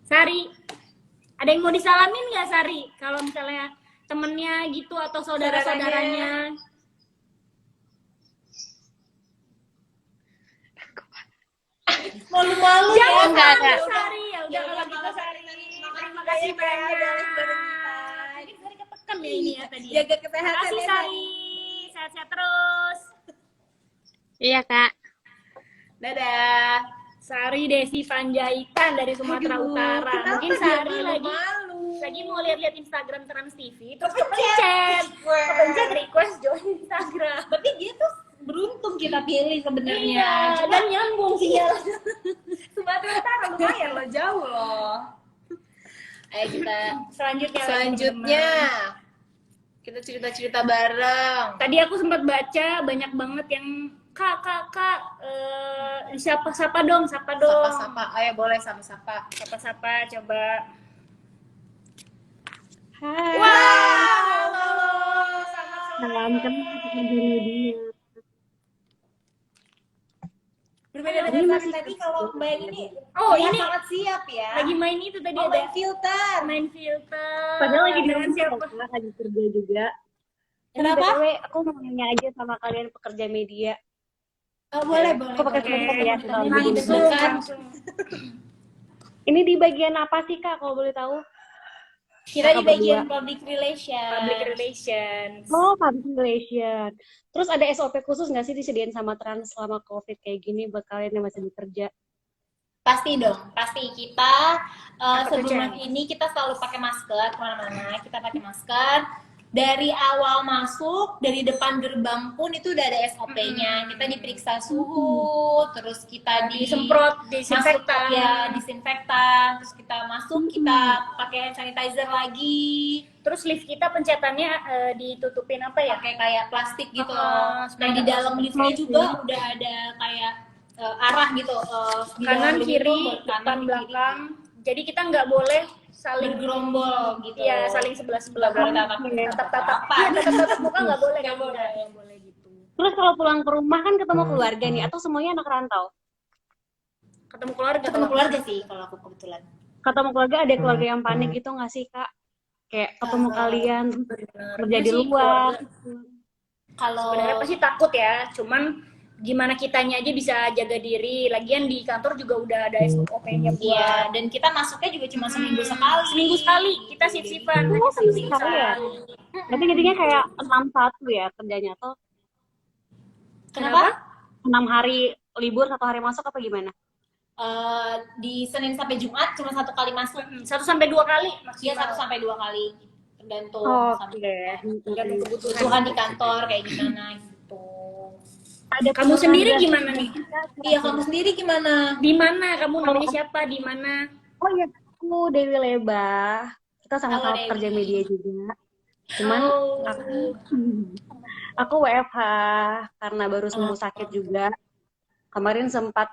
Speaker 1: Sari, ada yang mau disalamin nggak Sari? Kalau misalnya temennya gitu atau saudara-saudaranya?
Speaker 3: Malu-malu
Speaker 1: Jangan
Speaker 3: ya.
Speaker 6: Enggak,
Speaker 1: malu,
Speaker 6: Kak.
Speaker 1: Sari. Ya udah kalau gitu Sari. Terima kasih banyak. Jadi Sari ketekan ya ini ya tadi.
Speaker 3: Jaga
Speaker 1: Terima
Speaker 3: kesehatan
Speaker 1: kasih
Speaker 3: ya
Speaker 1: Sari. Sehat-sehat terus.
Speaker 6: Iya, Kak.
Speaker 3: Dadah.
Speaker 1: Sari Desi Panjaitan dari Sumatera Utara. Mungkin Sari lagi
Speaker 3: malu.
Speaker 1: lagi mau lihat-lihat Instagram Trans TV, terus kepencet request join Instagram.
Speaker 3: Tapi dia tuh beruntung kita pilih sebenarnya.
Speaker 1: Iya, dan nyambung sinyal.
Speaker 3: Sumatera Utara lumayan loh, jauh loh. Ayo kita selanjutnya kita cerita-cerita bareng.
Speaker 1: Tadi aku sempat baca banyak banget yang kak sapa dong.
Speaker 3: Sapa-sapa, ayo boleh sapa-sapa.
Speaker 1: Sapa coba.
Speaker 7: Hai.
Speaker 1: Wow, halo.
Speaker 7: Salam kenal di media.
Speaker 3: Berbeda
Speaker 7: Ini
Speaker 3: dengan
Speaker 7: masih
Speaker 3: tadi kalau Mbak yang ini
Speaker 1: Oh,
Speaker 3: udah
Speaker 1: ini
Speaker 3: sangat siap ya.
Speaker 1: lagi main itu tadi
Speaker 3: Oh,
Speaker 1: ada
Speaker 3: main filter.
Speaker 1: main filter.
Speaker 7: Padahal lagi di
Speaker 1: dengan
Speaker 7: siapa?
Speaker 1: siapa?
Speaker 7: Lagi kerja juga.
Speaker 3: Kenapa?
Speaker 7: BTW, aku mau nanya aja sama kalian pekerja media.
Speaker 3: Oh, boleh.
Speaker 7: Aku pakai filter ya. kalau lagi
Speaker 1: Langsung,
Speaker 7: deg-degan.
Speaker 1: langsung.
Speaker 7: Ini di bagian apa sih Kak kalau boleh tahu?
Speaker 3: Kita di
Speaker 7: Kakak
Speaker 3: bagian
Speaker 7: berdua.
Speaker 3: public relation.
Speaker 1: Public relations.
Speaker 7: Oh, public relation. Terus ada SOP khusus nggak sih disediain sama Trans selama COVID kayak gini buat kalian yang masih bekerja?
Speaker 3: Pasti dong, pasti kita
Speaker 1: Apa
Speaker 3: sebelum
Speaker 1: tuh,
Speaker 3: ini kita selalu pakai masker kemana-mana. Kita pakai masker dari awal masuk, dari depan gerbang pun itu udah ada SOP-nya. Kita diperiksa suhu, terus kita
Speaker 1: Disemprot disinfektan.
Speaker 3: ya disinfektan, terus kita masuk kita pakai sanitizer lagi,
Speaker 1: Terus lift kita pencetannya ditutupin apa ya?
Speaker 3: pakai kayak plastik gitu.
Speaker 1: Ah,
Speaker 3: Nah di dalam liftnya juga udah ada kayak arah gitu, di
Speaker 1: Kanan
Speaker 3: dalam lift
Speaker 1: kiri,
Speaker 3: itu
Speaker 1: depan
Speaker 3: kanan kiri.
Speaker 1: belakang. Jadi kita nggak boleh saling
Speaker 3: Bergerombol gitu.
Speaker 1: Iya, saling sebelah-sebelah.
Speaker 3: Nggak boleh
Speaker 1: Tatap-tatap.
Speaker 3: tatapan.
Speaker 1: Iya, tatap-tatap muka nggak boleh.
Speaker 3: Nggak boleh.
Speaker 1: Nggak boleh gitu.
Speaker 7: Terus kalau pulang ke rumah kan ketemu keluarga nih, atau semuanya anak rantau?
Speaker 1: Ketemu keluarga.
Speaker 3: Ketemu keluarga sih kalau aku kebetulan.
Speaker 7: Ketemu keluarga, ada keluarga yang panik gitu nggak sih Kak? Kayak ketemu kalian kerja di
Speaker 1: Sih,
Speaker 7: luar.
Speaker 3: Kalau
Speaker 1: Sebenarnya pasti takut ya, cuman gimana kitanya aja bisa jaga diri. Lagian di kantor juga udah ada SOP-nya buat
Speaker 3: iya, dan kita masuknya juga cuma seminggu sekali.
Speaker 1: seminggu sekali kita sip-sipan.
Speaker 7: Oh, seminggu
Speaker 1: Sip-sipan.
Speaker 7: sekali ya? Berarti jadinya kayak 6-1 ya kerjanya tuh.
Speaker 3: Kenapa?
Speaker 7: 6 hari libur, 1 hari masuk apa gimana?
Speaker 3: Di Senin sampai Jumat cuma 1 kali masuk.
Speaker 1: 1 sampai 2 kali
Speaker 3: Iya,
Speaker 1: maksimal.
Speaker 3: 1 sampai 2 kali. Tergantung
Speaker 1: Tergantung kebutuhan.
Speaker 3: kebutuhan di kantor kayak gimana gitu.
Speaker 7: Ada
Speaker 1: Kamu sendiri gimana nih?
Speaker 3: Iya, kamu sendiri gimana?
Speaker 1: Di mana? Kamu namanya siapa? Di mana?
Speaker 7: Oh iya, aku Dewi Leba. Kita sama-sama
Speaker 3: Halo, Dewi.
Speaker 7: pekerja media juga. Cuman
Speaker 1: Oh.
Speaker 7: aku WFH karena baru sembuh sakit juga. Kemarin sempat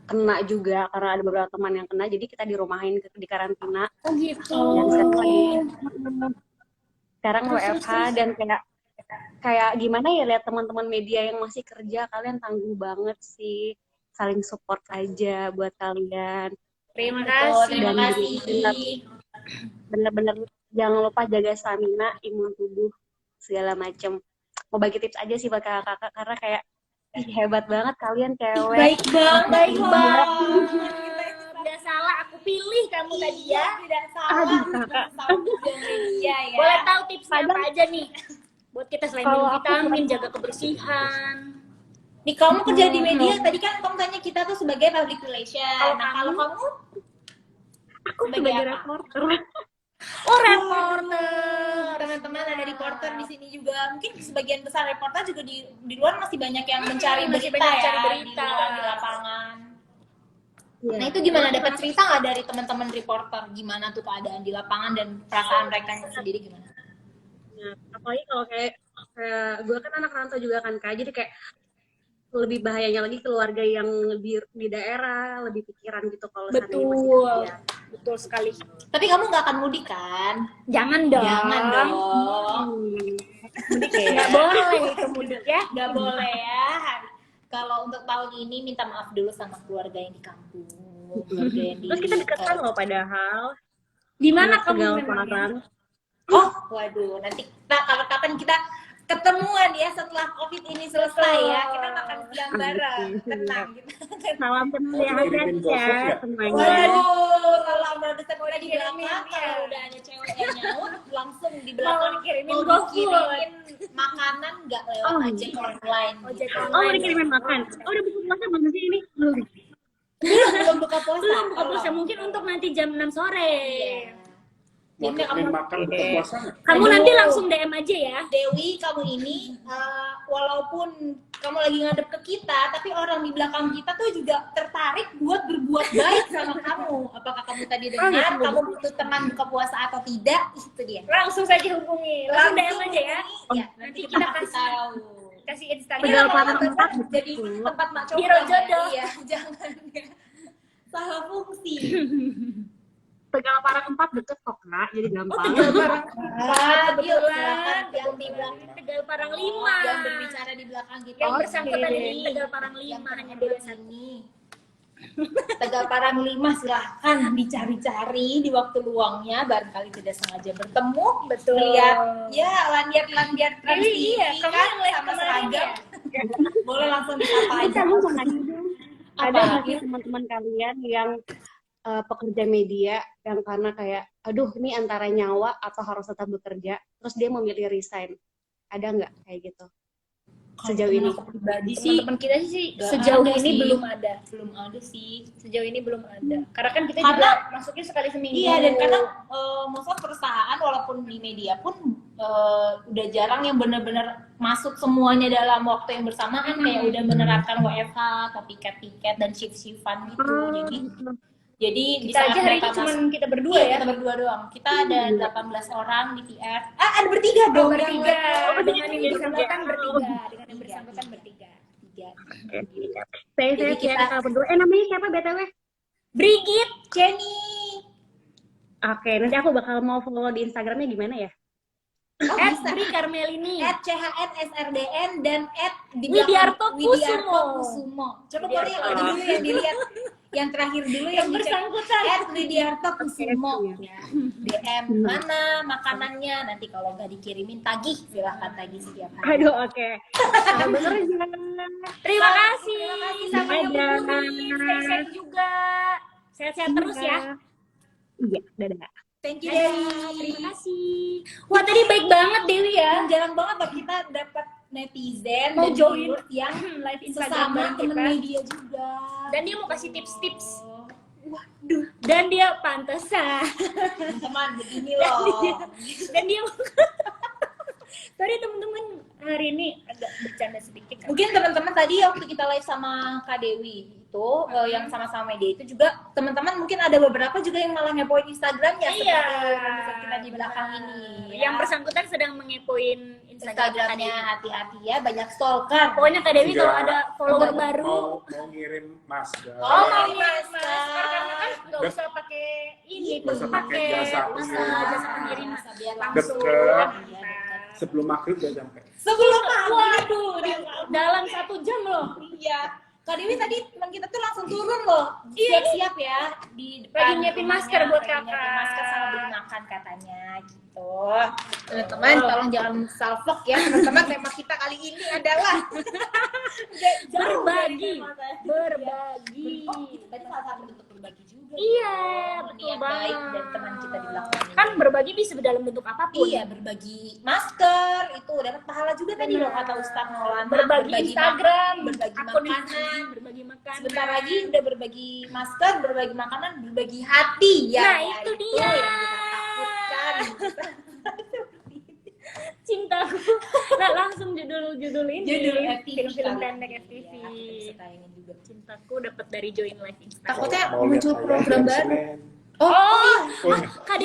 Speaker 7: kena juga karena ada beberapa teman yang kena, jadi kita dirumahin di karantina.
Speaker 1: Oh gitu.
Speaker 7: Dan sekarang WFH dan kayak gimana ya lihat teman-teman media yang masih kerja, kalian tangguh banget sih, saling support aja buat kalian.
Speaker 1: Terima
Speaker 3: Betul,
Speaker 1: kasih.
Speaker 3: terima
Speaker 7: Dan
Speaker 3: kasih.
Speaker 7: Bener-bener jangan lupa jaga stamina, imun tubuh, segala macem. Mau bagi tips aja sih buat kakak-kakak karena kayak ih, hebat banget kalian cewek.
Speaker 3: Baik banget,
Speaker 1: Baik
Speaker 3: loh.
Speaker 1: banget. Tidak salah aku pilih kamu tadi ya.
Speaker 3: Tidak salah, salah media ya.
Speaker 1: Boleh tahu tipsnya apa aja nih? Buat kita selain minum vitamin, jaga kebersihan.
Speaker 3: Nih kamu kerja di media, tadi kan kamu tanya kita tuh sebagai public relation. Nah kalau kamu
Speaker 7: Aku sebagai reporter.
Speaker 1: Oh, reporter.
Speaker 3: teman-teman ada reporter di sini juga, mungkin sebagian besar reporter juga di luar masih banyak yang mencari
Speaker 1: Masih
Speaker 3: berita
Speaker 1: banyak
Speaker 3: ya,
Speaker 1: cari berita.
Speaker 3: di luar, di lapangan.
Speaker 7: Iya.
Speaker 3: Nah itu gimana, dapat cerita nggak dari teman-teman reporter gimana tuh keadaan di lapangan dan perasaan mereka sendiri gimana?
Speaker 7: Nah, apalagi kalau kayak gue kan anak rantau juga kan Kak, jadi kayak lebih bahayanya lagi keluarga yang di daerah, lebih pikiran gitu kalau seandainya masih
Speaker 1: Betul.
Speaker 7: kerja.
Speaker 1: Betul sekali.
Speaker 3: Tapi kamu nggak akan mudik kan?
Speaker 1: Jangan dong.
Speaker 3: Jangan dong.
Speaker 1: Nggak boleh itu mudik ya.
Speaker 3: Nggak boleh ya. Kalau untuk tahun ini minta maaf dulu sama keluarga yang di kampung, keluarga yang di.
Speaker 7: Terus kita deketan loh padahal.
Speaker 1: Di mana
Speaker 7: Anak
Speaker 1: kamu
Speaker 7: Tegal
Speaker 1: memang?
Speaker 7: Parang.
Speaker 3: Oh, waduh, nanti kita kapan-kapan kita ketemuan ya setelah COVID ini selesai ya. Kita makan siang bareng, tenang gitu.
Speaker 7: Salam kenal ya semuanya.
Speaker 3: Waduh, kalau produser udah di belakang,
Speaker 1: Kirimin, ya.
Speaker 3: kalau udah ada cewek yang nyaut, langsung di belakang
Speaker 1: dikirimin
Speaker 3: mau
Speaker 1: GoFood.
Speaker 3: dikirimin makanan nggak lewat
Speaker 7: Oh.
Speaker 3: ojek online.
Speaker 1: Ojek
Speaker 7: Oh,
Speaker 1: online.
Speaker 7: udah kiriman makan. Oh, udah buka puasa belum sih ini? Belum.
Speaker 3: Belum buka puasa.
Speaker 1: Belum buka puasa, mungkin untuk nanti jam 6 sore.
Speaker 3: Iya.
Speaker 2: Mau
Speaker 3: Jadi
Speaker 2: temenin makan buka puasa nggak?
Speaker 1: Kamu
Speaker 3: Aduh.
Speaker 1: nanti langsung DM aja ya.
Speaker 3: Dewi, kamu ini walaupun kamu lagi ngadep ke kita, tapi orang di belakang kita tuh juga tertarik buat berbuat baik sama kamu. Apakah kamu tadi dengar, kamu butuh teman buka puasa atau tidak? Itu dia.
Speaker 1: Langsung saja hubungi. Langsung DM aja ya.
Speaker 3: Ya, nanti kita kasih tahu.
Speaker 1: Kasih
Speaker 3: Ini
Speaker 1: Instagram.
Speaker 3: lama-lama jadi tempat mak coba.
Speaker 1: Biro jodoh.
Speaker 3: Iya, jangan ya. Salah fungsi.
Speaker 7: Tegal Parang 4 deket kok Kak, jadi gampang.
Speaker 1: Tegal Parang
Speaker 3: Yuk,
Speaker 1: kebetulan.
Speaker 3: silakan yang di belakang.
Speaker 1: Tegal Parang 5.
Speaker 3: Yang berbicara di belakang kita.
Speaker 1: Yang bersangkutan
Speaker 3: Oke.
Speaker 1: ini Tegal Parang 5
Speaker 3: Yang
Speaker 1: hanya
Speaker 3: berdua
Speaker 1: dia satu.
Speaker 3: sini. Tegal Parang 5 silahkan dicari-cari di waktu luangnya, barangkali tidak sengaja bertemu,
Speaker 1: Betul.
Speaker 3: lihat ya landiar-landiar Trans TV
Speaker 1: Iya, kamu
Speaker 3: kan
Speaker 1: yang live
Speaker 3: sama
Speaker 1: kemarin
Speaker 3: seragam. Boleh langsung disapa aja.
Speaker 7: Kamu jangan ada
Speaker 3: Apa?
Speaker 7: nggak sih teman-teman kalian yang pekerja media yang karena kayak aduh ini antara nyawa atau harus tetap bekerja terus dia memilih resign, ada nggak kayak gitu sejauh ini?
Speaker 3: Aku pribadi sih
Speaker 1: Teman-teman kita sih
Speaker 3: Nggak
Speaker 1: sejauh
Speaker 3: ada
Speaker 1: ini
Speaker 3: sih.
Speaker 1: belum ada.
Speaker 3: belum ada sih.
Speaker 1: Sejauh ini belum ada. Karena kan kita
Speaker 3: Karena-
Speaker 1: juga masuknya sekali seminggu.
Speaker 3: Iya, dan kadang maksudnya perusahaan walaupun di media pun udah jarang yang benar-benar masuk semuanya dalam waktu yang bersamaan, kayak udah menerapkan WFH atau piket-piket dan shift-shiftan gitu. Jadi di
Speaker 1: kita
Speaker 3: saat
Speaker 1: aja hari ini
Speaker 3: mereka
Speaker 1: cuma
Speaker 3: masuk,
Speaker 1: kita berdua
Speaker 3: iya,
Speaker 1: ya.
Speaker 3: kita berdua doang. Kita ada 18 orang di PR. Ada bertiga dong.
Speaker 1: Bertiga.
Speaker 3: yang-
Speaker 1: Dengan yang bersangkutan bertiga. Dengan yang bersangkutan bertiga.
Speaker 3: Tiga.
Speaker 7: Saya
Speaker 3: Jadi kita-
Speaker 7: kira berdua. Namanya siapa BTW?
Speaker 1: Brigit.
Speaker 3: Jenny.
Speaker 7: Oke, nanti aku bakal mau follow di Instagramnya gimana ya?
Speaker 1: Bri Carmelini.
Speaker 3: @CHNSRDN dan
Speaker 1: Widiarto
Speaker 3: Kusumo. Coba boleh yang itu dulu yang dilihat, yang terakhir dulu yang dicek.
Speaker 1: bersangkutan.
Speaker 3: Widiarto Kusumo. Ya. DM mana makanannya, nanti kalau nggak dikirimin tagih, silahkan tagih setiap hari.
Speaker 7: Aduh, oke. Bener aja.
Speaker 1: Terima kasih. Sampai
Speaker 7: Dadah.
Speaker 1: ketemu. Stay safe juga. Sehat-sehat terus ya.
Speaker 7: Iya, dadah.
Speaker 3: Thank you
Speaker 1: Dadah.
Speaker 3: Dewi.
Speaker 1: Terima kasih. Wah tadi baik banget Dewi ya.
Speaker 3: Jarang banget loh kita dapat netizen
Speaker 1: Mau
Speaker 3: dan
Speaker 1: join
Speaker 3: viewers yang
Speaker 1: live Instagram
Speaker 3: sesama temen
Speaker 1: kita.
Speaker 3: media juga.
Speaker 1: Dan dia mau kasih tips-tips.
Speaker 3: Waduh,
Speaker 1: Dan dia pantesan.
Speaker 3: teman-teman begini loh.
Speaker 1: Dan dia tadi teman-teman hari ini agak bercanda sedikit kan.
Speaker 3: Mungkin teman-teman tadi waktu kita live sama Kak Dewi itu yang sama-sama media itu juga teman-teman mungkin ada beberapa juga yang malah ngepoin Instagramnya
Speaker 1: Iya.
Speaker 3: seperti kita di belakang ini.
Speaker 1: Yang bersangkutan sedang mengepoin Instagramnya.
Speaker 3: Instagramnya hati-hati ya, banyak stalker.
Speaker 1: Pokoknya Kak Dewi
Speaker 2: Enggak.
Speaker 1: kalau ada follower baru.
Speaker 2: Mau ngirim masker.
Speaker 1: Oh, mau
Speaker 3: Iya,
Speaker 1: masker karena kan nggak usah pakai ini,
Speaker 2: Nggak usah pakai jasa pengiriman.
Speaker 1: jasa pengiriman.
Speaker 3: Biar
Speaker 1: Langsung.
Speaker 2: Deket.
Speaker 3: Iya, deket.
Speaker 2: Sebelum maghrib udah sampai.
Speaker 3: Sebelum
Speaker 1: Waduh, dalam 1 jam loh.
Speaker 3: Iya. Kak Dewi tadi teman kita tuh langsung turun loh.
Speaker 1: Iya.
Speaker 3: Siap-siap ya di depan.
Speaker 1: Lagi nyiapin
Speaker 3: rumahnya,
Speaker 1: masker buat
Speaker 3: lagi nyiapin
Speaker 1: kakak.
Speaker 3: masker sama beli makan katanya gitu. Teman-teman tolong jangan salfok ya. Teman-teman tema kita kali ini adalah
Speaker 1: Berbagi. Berbagi.
Speaker 3: Berarti salah satu bentuk berbagi juga.
Speaker 1: Iya, betul
Speaker 3: Niat
Speaker 1: banget.
Speaker 3: baik dari teman kita di belakang ini.
Speaker 1: Kan berbagi bisa dalam bentuk apapun.
Speaker 3: Iya, berbagi masker itu dapat pahala juga tadi loh kata Ustaz Maulana.
Speaker 1: Berbagi Instagram,
Speaker 3: makan, berbagi
Speaker 1: akun
Speaker 3: makanan.
Speaker 1: berbagi makanan.
Speaker 3: Sebentar lagi udah berbagi masker, berbagi makanan, berbagi hati ya.
Speaker 1: Nah,
Speaker 3: ya,
Speaker 1: itu dia.
Speaker 3: yang kita takutkan.
Speaker 1: Cintaku. Nah, langsung judul ini.
Speaker 3: Judul FTV
Speaker 1: film
Speaker 3: kali
Speaker 1: pendek
Speaker 3: ini.
Speaker 1: FTV.
Speaker 3: Ya, kita bisa tayangin juga.
Speaker 1: Cintaku dapat dari join live Instagram.
Speaker 3: Takutnya
Speaker 2: Mau
Speaker 3: muncul
Speaker 2: lihat saya
Speaker 3: program
Speaker 2: jam
Speaker 3: baru.
Speaker 2: Senin.
Speaker 3: Oh,
Speaker 1: Kak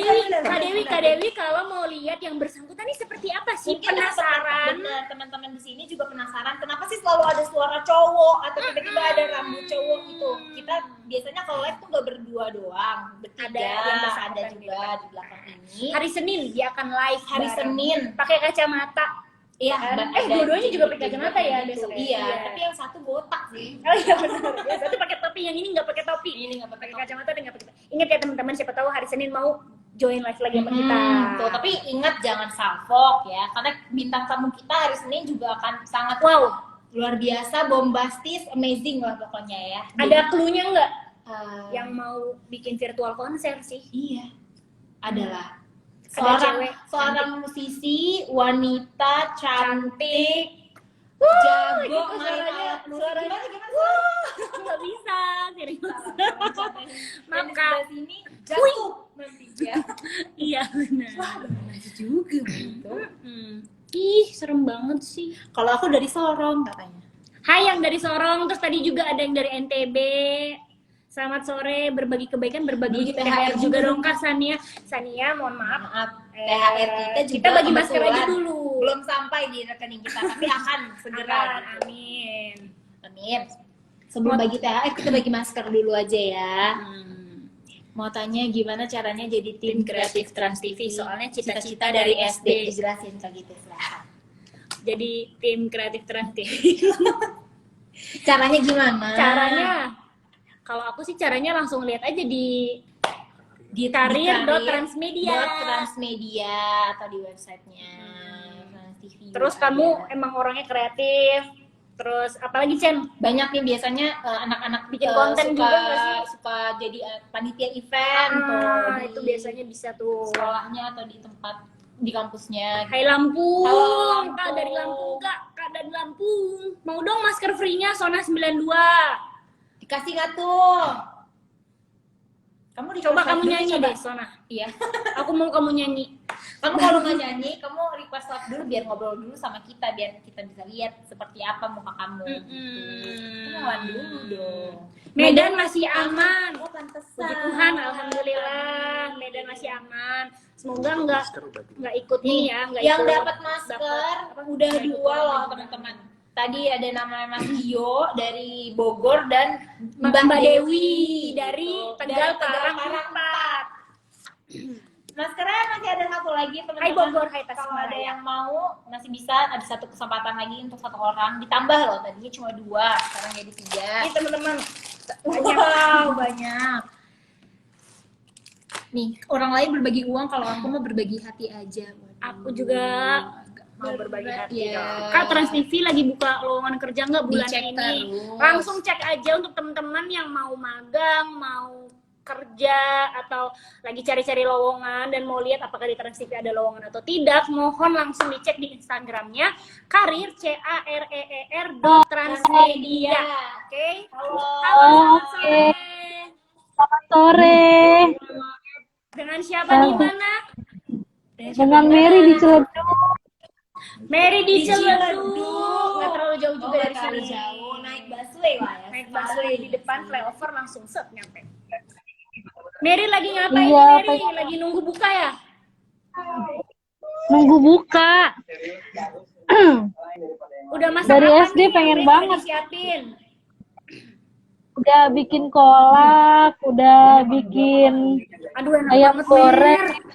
Speaker 1: Dewi, kalau mau lihat yang bersangkutan ini seperti apa sih?
Speaker 3: mungkin
Speaker 1: Penasaran.
Speaker 3: benar teman-teman di sini juga penasaran kenapa sih selalu ada suara cowok atau tiba-tiba ada rambut cowok gitu. Kita biasanya kalau live tuh nggak berdua doang, bertiga,
Speaker 1: Ada yang bersangkutan
Speaker 3: ada juga di belakang ini.
Speaker 1: Hari Senin dia akan live
Speaker 3: Hari
Speaker 1: bareng.
Speaker 3: Senin.
Speaker 1: pakai kacamata.
Speaker 3: Iya,
Speaker 1: dua-duanya juga pakai kacamata ya
Speaker 3: gitu.
Speaker 1: besok.
Speaker 3: Iya,
Speaker 1: Iya.
Speaker 3: tapi yang satu botak sih.
Speaker 1: Oh iya benar. Yang satu pakai topi, yang ini nggak pakai topi.
Speaker 3: Ini nggak pakai
Speaker 1: Pakai kacamata dan nggak pakai topi. Ingat ya teman-teman, siapa tahu hari Senin mau join live lagi sama kita.
Speaker 3: Tuh, tapi ingat jangan salfok ya, karena bintang tamu kita hari Senin juga akan sangat
Speaker 1: Wow,
Speaker 3: luar biasa, bombastis, amazing lah pokoknya ya.
Speaker 1: ada clue-nya nggak?
Speaker 3: Eh,
Speaker 1: Yang mau bikin virtual konser sih.
Speaker 3: iya adalah
Speaker 1: Ada cewek
Speaker 3: seorang musisi wanita cantik,
Speaker 1: jago
Speaker 3: jago
Speaker 1: gitu
Speaker 3: main
Speaker 1: suaranya.
Speaker 3: alat musik.
Speaker 1: Suaranya
Speaker 3: Gimana?
Speaker 1: nggak bisa, serius.
Speaker 3: Dan di
Speaker 1: Maaf, Kak.
Speaker 3: sebelah sini jatuh nanti. Ya.
Speaker 1: Iya benar.
Speaker 3: Lucu juga gitu.
Speaker 1: Ih, serem banget sih.
Speaker 3: Kalau aku dari Sorong katanya.
Speaker 1: Hai yang dari Sorong, terus tadi juga ada yang dari NTB. Selamat sore, berbagi kebaikan, berbagi
Speaker 3: Berbagi
Speaker 1: THR
Speaker 3: THR
Speaker 1: juga dong Kak Sania. Sania, mohon maaf.
Speaker 3: Maaf, THR kita juga
Speaker 1: kita bagi masker aja
Speaker 3: kebetulan
Speaker 1: dulu.
Speaker 3: belum sampai di rekening kita, tapi akan segera.
Speaker 1: Amin.
Speaker 3: Amin. Sebelum bagi THR kita bagi masker dulu aja ya. Mau tanya gimana caranya jadi tim kreatif Trans TV?
Speaker 1: Soalnya
Speaker 3: Cita-cita dari SD. Dijelasin kayak gitu, silahkan.
Speaker 1: Jadi tim kreatif Trans TV.
Speaker 3: Caranya gimana?
Speaker 1: Caranya, kalau aku sih caranya langsung lihat aja di karir.transmedia.
Speaker 3: Transmedia atau di websitenya Trans TV.
Speaker 1: Terus kamu emang orangnya kreatif. Terus apalagi Chen?
Speaker 3: Banyak nih biasanya anak-anak
Speaker 1: Bikin konten
Speaker 3: suka,
Speaker 1: juga nggak sih?
Speaker 3: suka jadi panitia event tuh di
Speaker 1: Itu biasanya bisa tuh.
Speaker 3: sekolahnya atau di tempat di kampusnya.
Speaker 1: Hai Lampung,
Speaker 3: Halo, Lampung.
Speaker 1: Kak dari Lampung, Kak dari Lampung. Mau dong masker free-nya Sona 92.
Speaker 3: Dikasih nggak tuh? Kamu
Speaker 1: Coba
Speaker 3: request
Speaker 1: kamu
Speaker 3: dulu,
Speaker 1: nyanyi
Speaker 3: coba.
Speaker 1: deh Sona.
Speaker 3: Iya.
Speaker 1: Aku mau kamu nyanyi.
Speaker 3: Kamu kalau nggak nyanyi, kamu request live dulu biar ngobrol dulu sama kita, biar kita bisa lihat seperti apa muka kamu. Kenalan dulu dong.
Speaker 1: Medan masih aman.
Speaker 3: Oh, pantesan.
Speaker 1: Puji Tuhan, alhamdulillah. Medan masih aman. Semoga nggak ikut ini ya, nggak
Speaker 3: Yang
Speaker 1: ikut
Speaker 3: dapat masker
Speaker 1: dapat-
Speaker 3: udah
Speaker 1: nggak ikut
Speaker 3: 2 loh
Speaker 1: corona.
Speaker 3: teman-teman. Tadi ada nama Mas Gio dari Bogor dan
Speaker 1: Mbak Dewi dari
Speaker 3: Dari
Speaker 1: Tegal
Speaker 3: Tegal
Speaker 1: Parang
Speaker 3: Parang
Speaker 1: 4.
Speaker 3: Maskernya masih ada satu lagi teman-teman.
Speaker 1: Hai Bogor, hai
Speaker 3: Kalau
Speaker 1: Tasikmalaya.
Speaker 3: ada yang mau masih bisa, ada satu kesempatan lagi untuk 1 orang. Ditambah loh, tadinya cuma 2, sekarang jadi 3.
Speaker 1: Ini teman-teman.
Speaker 3: Wow, banyak. Nih, orang lain berbagi uang, kalau aku mau berbagi hati aja. Waduh.
Speaker 1: Aku juga mau berbagi hati.
Speaker 3: Ya.
Speaker 1: Kak Trans TV lagi buka lowongan kerja nggak bulan
Speaker 3: Dicek
Speaker 1: ini?
Speaker 3: terus.
Speaker 1: Langsung cek aja untuk teman-teman yang mau magang, mau kerja atau lagi cari-cari lowongan dan mau lihat apakah di Trans TV ada lowongan atau tidak, mohon langsung dicek di Instagramnya karir career.transmedia. Oke? Halo, selamat sore.
Speaker 6: Selamat sore.
Speaker 1: Dengan siapa di mana?
Speaker 6: Dengan Mary di Ciledug.
Speaker 1: Mary di
Speaker 3: Di Ciledug.
Speaker 1: Ciledug. Nggak terlalu jauh juga dari
Speaker 3: terlalu
Speaker 1: sini.
Speaker 3: jauh, naik busway lah ya.
Speaker 1: Naik busway di depan flyover langsung set nyampe. Mary lagi ngapain
Speaker 6: Iya,
Speaker 1: nih Mary? Lagi nunggu buka ya?
Speaker 6: Nunggu buka.
Speaker 1: Udah masak
Speaker 6: Dari
Speaker 1: apa
Speaker 6: SD
Speaker 1: nih?
Speaker 6: pengen
Speaker 1: Mary
Speaker 6: banget.
Speaker 1: Siapin.
Speaker 6: Udah bikin kolak, udah bikin
Speaker 1: Aduh enak
Speaker 6: ayam
Speaker 1: banget
Speaker 6: goreng.
Speaker 1: Mer.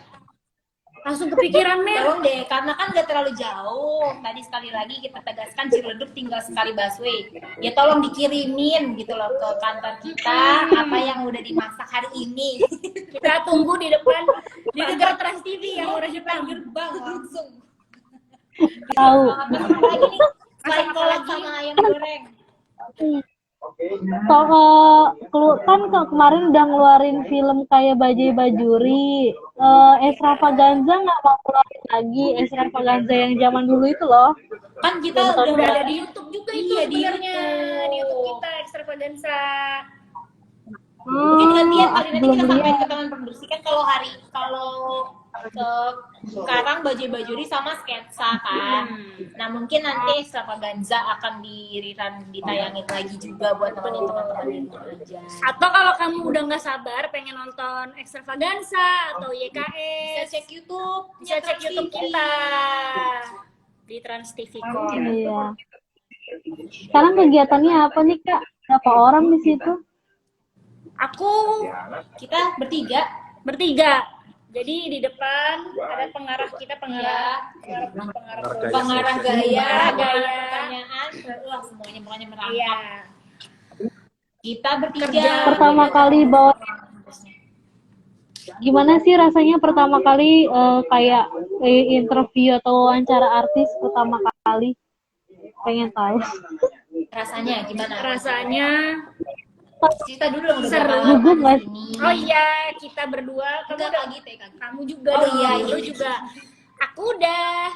Speaker 1: Langsung kepikiran Mer.
Speaker 3: Tolong deh, karena kan gak terlalu jauh. Tadi sekali lagi kita tegaskan Ciledug tinggal sekali busway. Ya tolong dikirimin gitu loh ke kantor kita apa yang udah dimasak hari ini.
Speaker 1: Kita tunggu di depan di dekat Trans TV yang udah Jepang.
Speaker 3: Gerbang langsung.
Speaker 6: Tahu.
Speaker 3: Masak apa lagi nih? Selain kolak sama ayam goreng.
Speaker 6: Kan kemarin udah ngeluarin film kayak Bajai Bajuri. Extravaganza nggak mau keluarin lagi. Extravaganza yang zaman dulu itu loh.
Speaker 3: Kan kita udah
Speaker 1: Udah ada di YouTube juga itu
Speaker 3: Iya, di
Speaker 1: sebenarnya
Speaker 3: YouTube.
Speaker 1: di YouTube kita Extravaganza.
Speaker 3: mungkin gantian kali nanti
Speaker 6: belum
Speaker 3: kita sampein
Speaker 6: lihat.
Speaker 3: ke teman produksi kan kalau sekarang Bajuri sama sketsa kan. Nah mungkin nanti Extravaganza akan ditayangin lagi juga buat nemenin teman-teman di rumah aja.
Speaker 1: Atau kalau kamu udah nggak sabar pengen nonton Extravaganza atau
Speaker 3: Bisa
Speaker 1: YKS,
Speaker 3: cek YouTube,
Speaker 1: bisa cek YouTube kita di Trans TV Core.
Speaker 6: Iya. Sekarang kegiatannya apa nih Kak? Berapa orang di situ?
Speaker 1: Aku
Speaker 3: Kita bertiga.
Speaker 1: Jadi di depan ada pengarah kita, pengarah
Speaker 3: Gaya,
Speaker 1: gaya.
Speaker 3: pertanyaan, wah semuanya pokoknya merangkap.
Speaker 1: Iya.
Speaker 3: Kita bertiga.
Speaker 1: Kerja.
Speaker 6: Pertama kali bawa, gimana sih rasanya pertama kali kayak interview atau wawancara artis pertama kali? Pengen tahu.
Speaker 3: Rasanya gimana?
Speaker 1: Rasanya
Speaker 3: Cerita dulu dong udah
Speaker 1: Seru.
Speaker 3: berapa
Speaker 6: Gugup
Speaker 3: lama
Speaker 6: nggak
Speaker 3: di sini.
Speaker 1: oh iya, kita berdua,
Speaker 3: Enggak lagi TK.
Speaker 1: kamu juga
Speaker 3: Oh
Speaker 1: dong,
Speaker 3: iya,
Speaker 1: lu
Speaker 3: iya.
Speaker 1: juga. Aku udah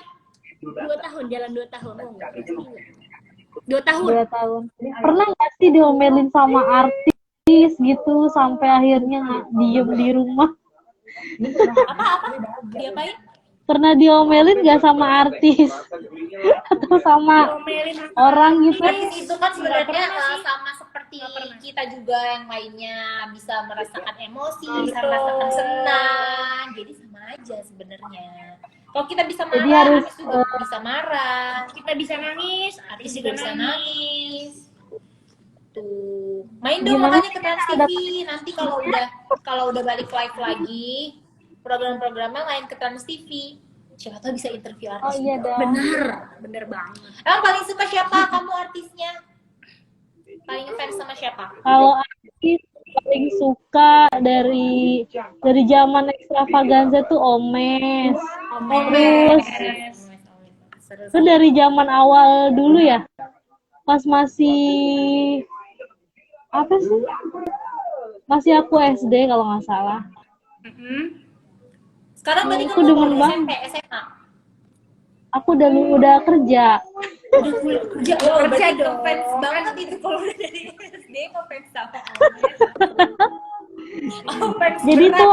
Speaker 1: 2 tahun, jalan 2 tahun. Oh, enggak, 2 tahun.
Speaker 6: 2 tahun. Pernah nggak sih diomelin sama artis gitu sampai akhirnya diem di rumah?
Speaker 3: Apa diapain?
Speaker 6: Pernah diomelin gak sama artis atau sama
Speaker 1: Diomelin aku.
Speaker 6: orang gitu?
Speaker 3: Artis itu kan sebenarnya
Speaker 1: pernah sih.
Speaker 3: sama seperti kita juga yang lainnya, bisa merasakan emosi, bisa
Speaker 1: Betul.
Speaker 3: merasakan senang, jadi sama aja sebenarnya. Kalau kita bisa
Speaker 6: Jadi
Speaker 3: marah,
Speaker 6: harus,
Speaker 3: artis juga bisa marah,
Speaker 1: Kita bisa nangis,
Speaker 3: artis juga bisa nangis. Tuh, main dong
Speaker 6: Gimana
Speaker 3: makanya ke Trans TV. Nanti kalau udah balik live lagi, program-programnya main ke Trans TV. Siapa tahu bisa interview
Speaker 6: Oh
Speaker 3: artis.
Speaker 6: iya dong.
Speaker 1: bener banget.
Speaker 3: Emang paling suka siapa kamu artisnya? Paling ngefans sama siapa?
Speaker 6: Kalau artis paling suka dari zaman Extravaganza tuh Omes. Terus itu dari zaman awal dulu ya. Pas masih apa sih? Masih aku SD kalau nggak salah.
Speaker 3: Sekarang berarti
Speaker 6: Aku
Speaker 3: kamu
Speaker 6: demen
Speaker 3: mau
Speaker 6: banget.
Speaker 3: SMP, SMA?
Speaker 6: Aku udah kerja.
Speaker 3: Kerja, oh,
Speaker 1: Kerja
Speaker 3: berarti
Speaker 1: dong.
Speaker 3: ngefans banget itu kalau udah dari SD ngefans sama Omes.
Speaker 6: Jadi tuh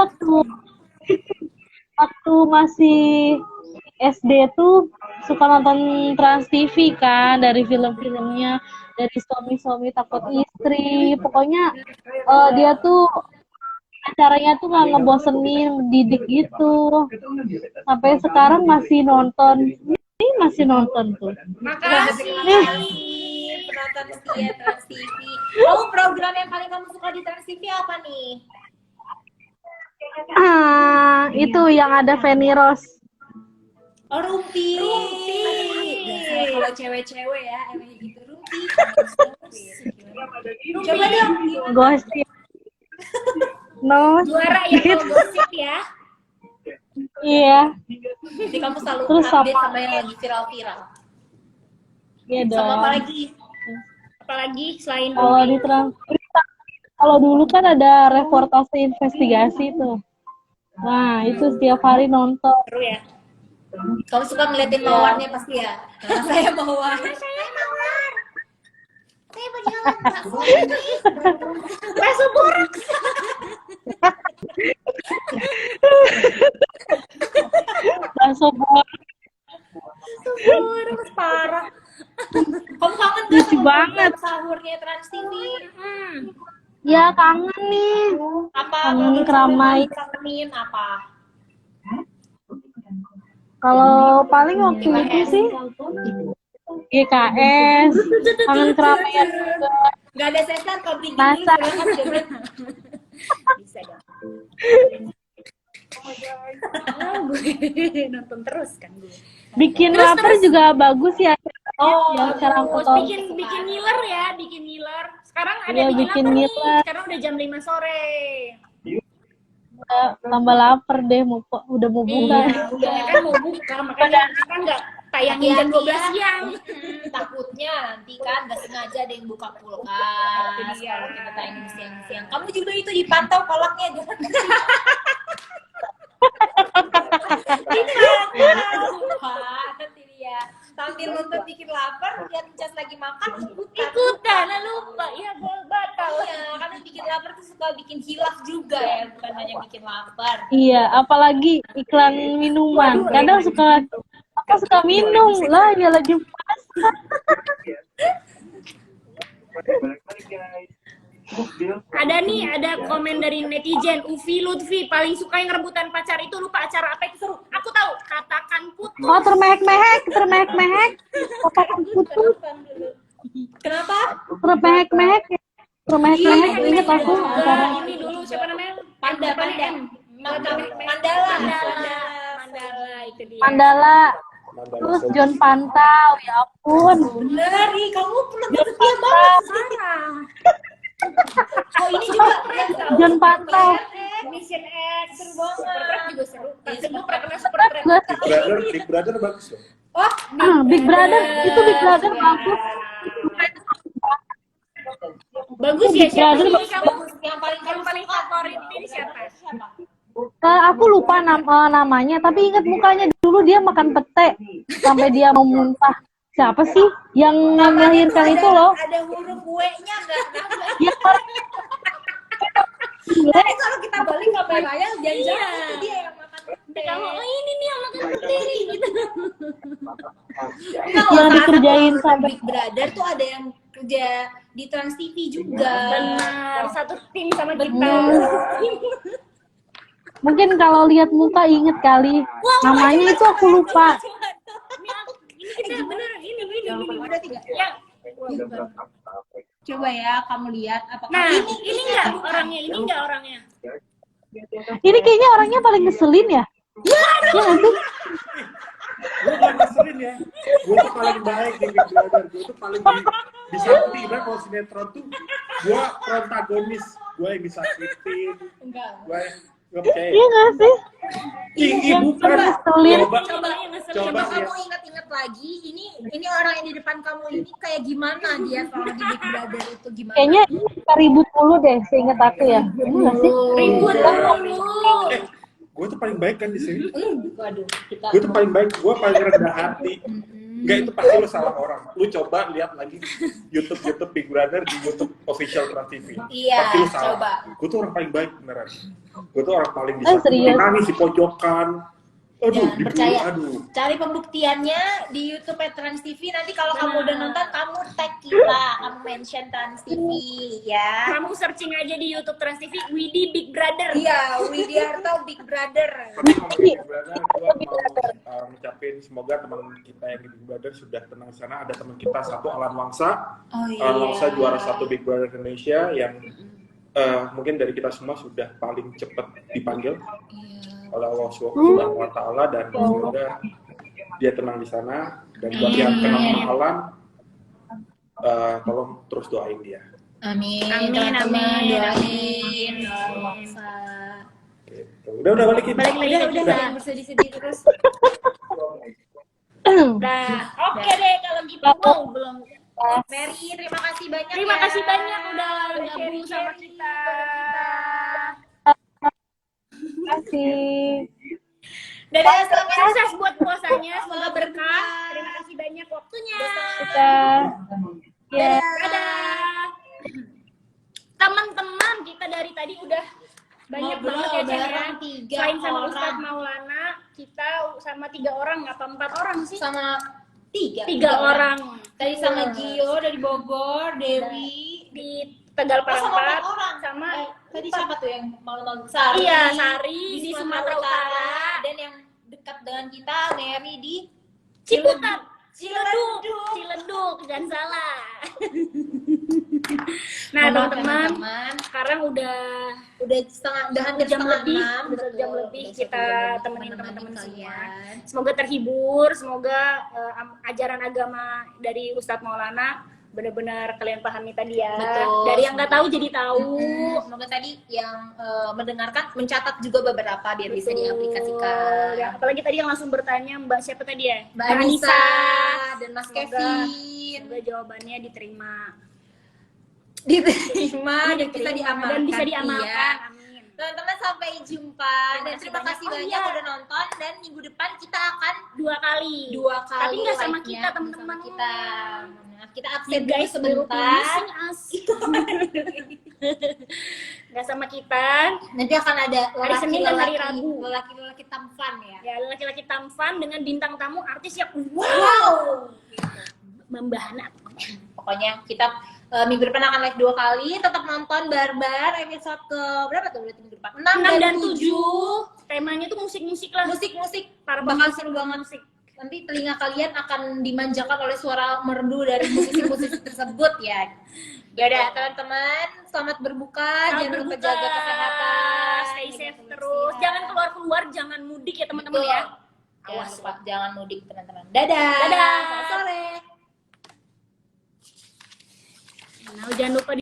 Speaker 6: waktu masih SD tuh suka nonton Trans TV kan, dari film-filmnya, dari Suami-suami Takut Istri. Pokoknya dia tuh acaranya tuh nggak ngebosenin, mendidik gitu. Sampai sekarang masih nonton. Ini masih nonton tuh.
Speaker 1: Makasih.
Speaker 3: Penonton setia Trans TV. Kamu program yang paling kamu suka di Trans TV apa nih?
Speaker 6: Itu yang ada Feni Rose.
Speaker 3: Oh, Rumpi. Biasanya kalau cewek-cewek ya, emang gitu Rumpi. Coba dong.
Speaker 6: Gosip. No.
Speaker 1: Juara ya kalau gosip ya.
Speaker 6: Iya.
Speaker 3: Jadi kamu selalu
Speaker 6: Terus
Speaker 3: update
Speaker 6: apa?
Speaker 3: sama yang lagi viral-viral.
Speaker 6: Iya
Speaker 3: Sama apa
Speaker 6: dong.
Speaker 3: lagi?
Speaker 1: Apalagi selain
Speaker 6: Kalau di kalau dulu kan ada reportase investigasi tuh. Nah, itu setiap hari nonton.
Speaker 1: seru ya.
Speaker 3: Kamu suka ngeliatin mawarnya pasti ya? Nah, saya mawar. Saya berjalan
Speaker 1: Bakso borak.
Speaker 6: Bakso buah.
Speaker 1: Borak parah.
Speaker 3: Kamu kangen gak
Speaker 6: Lucu
Speaker 3: sama
Speaker 6: banget.
Speaker 3: program sahurnya Trans TV?
Speaker 6: Ya kangen nih.
Speaker 3: Apa?
Speaker 6: Kangen
Speaker 3: program
Speaker 6: keramai.
Speaker 3: sahur yang kangenin apa?
Speaker 6: Kalau paling waktu itu sih GKS, kangen keramaian juga.
Speaker 3: Gak ada sensor kalau bikin
Speaker 6: Masa?
Speaker 3: Bisa dong.
Speaker 1: Gue nonton terus kan gue.
Speaker 6: Bikin lapar juga bagus ya.
Speaker 3: Oh,
Speaker 6: Yang sekarang aku
Speaker 1: Terus
Speaker 6: tahu.
Speaker 1: bikin ngiler ya, bikin ngiler. Sekarang ada
Speaker 6: Iya,
Speaker 1: bikin
Speaker 6: bikin
Speaker 1: lapar nih.
Speaker 6: ngiler.
Speaker 1: Sekarang udah jam 5 sore.
Speaker 6: Tambah lapar deh, udah mau buka.
Speaker 1: Iya, udah kan mau buka, makanya kita nggak tayangin jam 12 siang.
Speaker 3: Takutnya nanti kan gak sengaja ada yang buka kulkas kalau kita tayangin siang-siang. Kamu juga itu dipantau kolaknya jangan. Nanti dia sambil nonton bikin lapar, lihat Cas lagi makan
Speaker 1: Ikutan, lupa. Ya, batal.
Speaker 3: Ya, karena bikin lapar tuh suka bikin hilaf juga ya, bukan hanya bikin lapar.
Speaker 6: Iya, apalagi iklan minuman. Kadang suka minum lah, ya lagi puasa.
Speaker 1: Ada komen dari netizen, Ufi Lutfi paling suka yang rebutan pacar itu, lupa acara apa itu seru. Aku tahu, katakan putus.
Speaker 6: Oh, termehek-mehek. Katakan putus.
Speaker 3: Kenapa?
Speaker 6: Termehek-mehek. Ingat aku
Speaker 1: Juga,
Speaker 6: acara.
Speaker 1: ini dulu siapa namanya?
Speaker 3: Panda.
Speaker 1: Mandala itu dia.
Speaker 6: Mandala. Terus John Pantau, ya ampun.
Speaker 3: Bener nih, kamu penonton setia banget.
Speaker 1: Parah.
Speaker 3: Oh ini juga
Speaker 6: John Pantau.
Speaker 1: Mission X
Speaker 3: seru banget.
Speaker 1: Super Trap juga seru. Tapi gue pernah kena Super Trap.
Speaker 8: Big Brother bagus loh.
Speaker 3: Oh,
Speaker 6: Big Brother, itu Big Brother bagus.
Speaker 1: Bagus ya, siapa
Speaker 6: Brother
Speaker 1: ini kamu?
Speaker 3: yang paling
Speaker 1: Yang paling favorit ini siapa?
Speaker 6: Aku lupa namanya, tapi ingat mukanya. Dulu dia makan pete sampai dia mau muntah. Siapa sih yang melahirkan itu loh?
Speaker 3: Ada huruf W-nya nggak?
Speaker 6: Ya,
Speaker 3: Tapi kalau kita balik kali kameranya jangan
Speaker 1: Iya.
Speaker 3: itu dia yang makan petai.
Speaker 1: Kamu, oh ini nih yang makan sendiri gitu.
Speaker 3: Enggak,
Speaker 6: Yang
Speaker 3: karena
Speaker 6: dikerjain
Speaker 3: kalau
Speaker 6: sampai-
Speaker 3: Big Brother tuh ada yang kerja di Trans TV juga.
Speaker 1: Benar, satu tim sama kita.
Speaker 3: Bener.
Speaker 6: Mungkin kalau lihat muka inget kali. Namanya itu aku lupa.
Speaker 1: Ini kita bener ini.
Speaker 3: Udah tiga.
Speaker 1: Ya.
Speaker 3: Coba ya kamu lihat apakah
Speaker 1: Nah, ini enggak orangnya.
Speaker 6: Ini kayaknya orangnya paling ngeselin ya. Iya nggak sih?
Speaker 8: Gue gak ngeselin ya. Gue tuh paling baik di Big Brother. Gue tuh paling disakiti. Nah, kalau sinetron tuh gue protagonis. Gue yang disakitin.
Speaker 3: enggak?
Speaker 8: Gue nggak percaya.
Speaker 6: Iya nggak sih?
Speaker 8: Ih, bukan.
Speaker 6: Ngeselin.
Speaker 1: Coba yang ngeselin.
Speaker 3: Coba
Speaker 8: Coba
Speaker 3: kamu ingat-ingat lagi, ini orang yang di depan kamu ini kayak gimana dia kalau di Big Brother itu gimana?
Speaker 6: Kayaknya ribut mulu deh, seingat aku ya. Iya nggak sih?
Speaker 1: Ribut mulu.
Speaker 8: Gue tuh paling baik kan di sini.
Speaker 3: Waduh, kita
Speaker 8: Gue tuh paling baik. Gue paling rendah hati. Enggak, itu pasti lu salah orang. Lu coba lihat lagi YouTube Big Brother di YouTube official Trans TV.
Speaker 3: Iya,
Speaker 8: Pasti lu salah.
Speaker 3: coba.
Speaker 8: Gue tuh orang paling baik beneran. Gue tuh orang paling
Speaker 6: serius?
Speaker 8: bisa nangis di pojokan. Aduh,
Speaker 3: Jangan percaya.
Speaker 8: aduh.
Speaker 3: Cari pembuktiannya di YouTube Trans TV. Nanti kalau kamu udah nonton, kamu tag kita, kamu mention Trans TV ya.
Speaker 1: Kamu searching aja di YouTube Trans TV Widi Big Brother.
Speaker 3: Iya, Widiarto Big Brother.
Speaker 8: Tapi ngomongin Big Brother, gue mau ngucapin semoga teman kita yang di Big Brother sudah tenang di sana. Ada teman kita satu, Alan Wangsa.
Speaker 3: Oh
Speaker 8: Alan Wangsa juara 1 Big Brother Indonesia yang mungkin dari kita semua sudah paling cepat dipanggil oleh Allah Subhanahu wa Ta'ala, dan semoga dia tenang di sana. Dan buat yang kenal sama Alan, tolong terus doain dia.
Speaker 3: Amin,
Speaker 1: Amin,
Speaker 3: teman-teman,
Speaker 1: amin,
Speaker 3: doain.
Speaker 1: amin.
Speaker 8: Gitu. Udah balikin.
Speaker 1: Balik lagi ke kita.
Speaker 3: Jangan bersedih-sedih terus.
Speaker 1: Nah, oke deh kalau gitu. Oh, belum.
Speaker 3: Mary, terima kasih banyak.
Speaker 1: Terima
Speaker 3: ya.
Speaker 1: kasih banyak udah gabung sama kita.
Speaker 6: Terima kasih.
Speaker 3: Dadah, selamat
Speaker 1: Sukses buat puasanya, semoga berkah. Terima kasih banyak waktunya.
Speaker 6: Kita ya.
Speaker 1: Dadah. Teman-teman, kita dari tadi udah banyak
Speaker 3: Ngobrol
Speaker 1: banget ya, Cen, ya.
Speaker 3: bareng 3
Speaker 1: Selain sama
Speaker 3: orang.
Speaker 1: Ustadz Maulana, kita sama 3 orang, apa 4 orang sih?
Speaker 3: Sama 3
Speaker 1: 3 orang.
Speaker 3: Tadi sama Gio dari Bogor, Dewi
Speaker 1: Di Tegal
Speaker 3: sama 4
Speaker 1: Parapat,
Speaker 3: orang.
Speaker 1: sama
Speaker 3: Tadi siapa tuh yang malu-malu? Sari.
Speaker 1: Iya, Sari di Sumatera Utara.
Speaker 3: Dan yang dekat dengan kita, Mary di
Speaker 1: Ciputat, Ciledug, jangan salah. Nah, teman-teman, sekarang udah
Speaker 3: hampir
Speaker 1: jam
Speaker 3: setengah
Speaker 1: lebih,
Speaker 3: 6,
Speaker 1: udah
Speaker 3: betul.
Speaker 1: jam lebih
Speaker 3: Udah
Speaker 1: kita
Speaker 3: sebelum
Speaker 1: temenin
Speaker 3: menemani
Speaker 1: teman-teman semua.
Speaker 3: kalian.
Speaker 1: Semoga terhibur, semoga ajaran agama dari Ustadz Maulana benar-benar kalian pahami tadi ya.
Speaker 3: Betul.
Speaker 1: Dari yang nggak tahu jadi tahu.
Speaker 3: Semoga tadi yang mendengarkan mencatat juga beberapa biar bisa
Speaker 1: Betul.
Speaker 3: diaplikasikan.
Speaker 1: Ya, apalagi tadi yang langsung bertanya Mbak siapa tadi ya?
Speaker 3: Mbak Anissa dan Mas
Speaker 1: Semoga-
Speaker 3: Kevin
Speaker 1: Semoga jawabannya diterima.
Speaker 3: diterima dan bisa diamalkan.
Speaker 1: Dan bisa
Speaker 3: ya.
Speaker 1: diamalkan. Amin.
Speaker 3: Teman-teman sampai jumpa dan terima kasih
Speaker 1: banyak. Oh,
Speaker 3: banyak
Speaker 1: iya.
Speaker 3: udah nonton, dan minggu depan kita akan
Speaker 1: 2 kali.
Speaker 3: 2 kali.
Speaker 1: Tapi nggak sama
Speaker 3: live-nya
Speaker 1: kita,
Speaker 3: bersama
Speaker 1: teman-teman.
Speaker 3: Kita. Maaf, kita
Speaker 1: Ya
Speaker 3: absen dulu
Speaker 1: guys, baru
Speaker 3: sebentar.
Speaker 1: finishing asik. Nggak sama kita.
Speaker 3: Nanti akan ada
Speaker 1: Hari Senin dan hari Rabu.
Speaker 3: lelaki-lelaki tampan ya.
Speaker 1: Ya, laki-laki tampan dengan bintang tamu artis yang wow,
Speaker 3: Wow.
Speaker 1: membahana.
Speaker 3: Pokoknya kita minggu depan akan live 2 kali. Tetap nonton Barbar episode ke berapa tuh berarti minggu depan?
Speaker 1: 6 dan
Speaker 3: 7.
Speaker 1: 7. Temanya tuh musik-musik lah.
Speaker 3: Musik-musik
Speaker 1: Para
Speaker 3: bakal
Speaker 1: pemusik
Speaker 3: seru banget.
Speaker 1: musik.
Speaker 3: Nanti telinga kalian akan dimanjakan oleh suara merdu dari musisi-musisi tersebut ya. Ya udah teman-teman, selamat berbuka,
Speaker 1: Selamat
Speaker 3: jangan lupa
Speaker 1: berbuka.
Speaker 3: jaga kesehatan,
Speaker 1: Stay
Speaker 3: jaga
Speaker 1: safe terus.
Speaker 3: kebersihan.
Speaker 1: Jangan keluar-keluar, jangan mudik ya teman-teman
Speaker 3: Betul.
Speaker 1: ya.
Speaker 3: Jangan
Speaker 1: Awas.
Speaker 3: lupa, jangan mudik teman-teman. Dadah.
Speaker 1: Dadah.
Speaker 3: Selamat sore.
Speaker 1: Nah, jangan lupa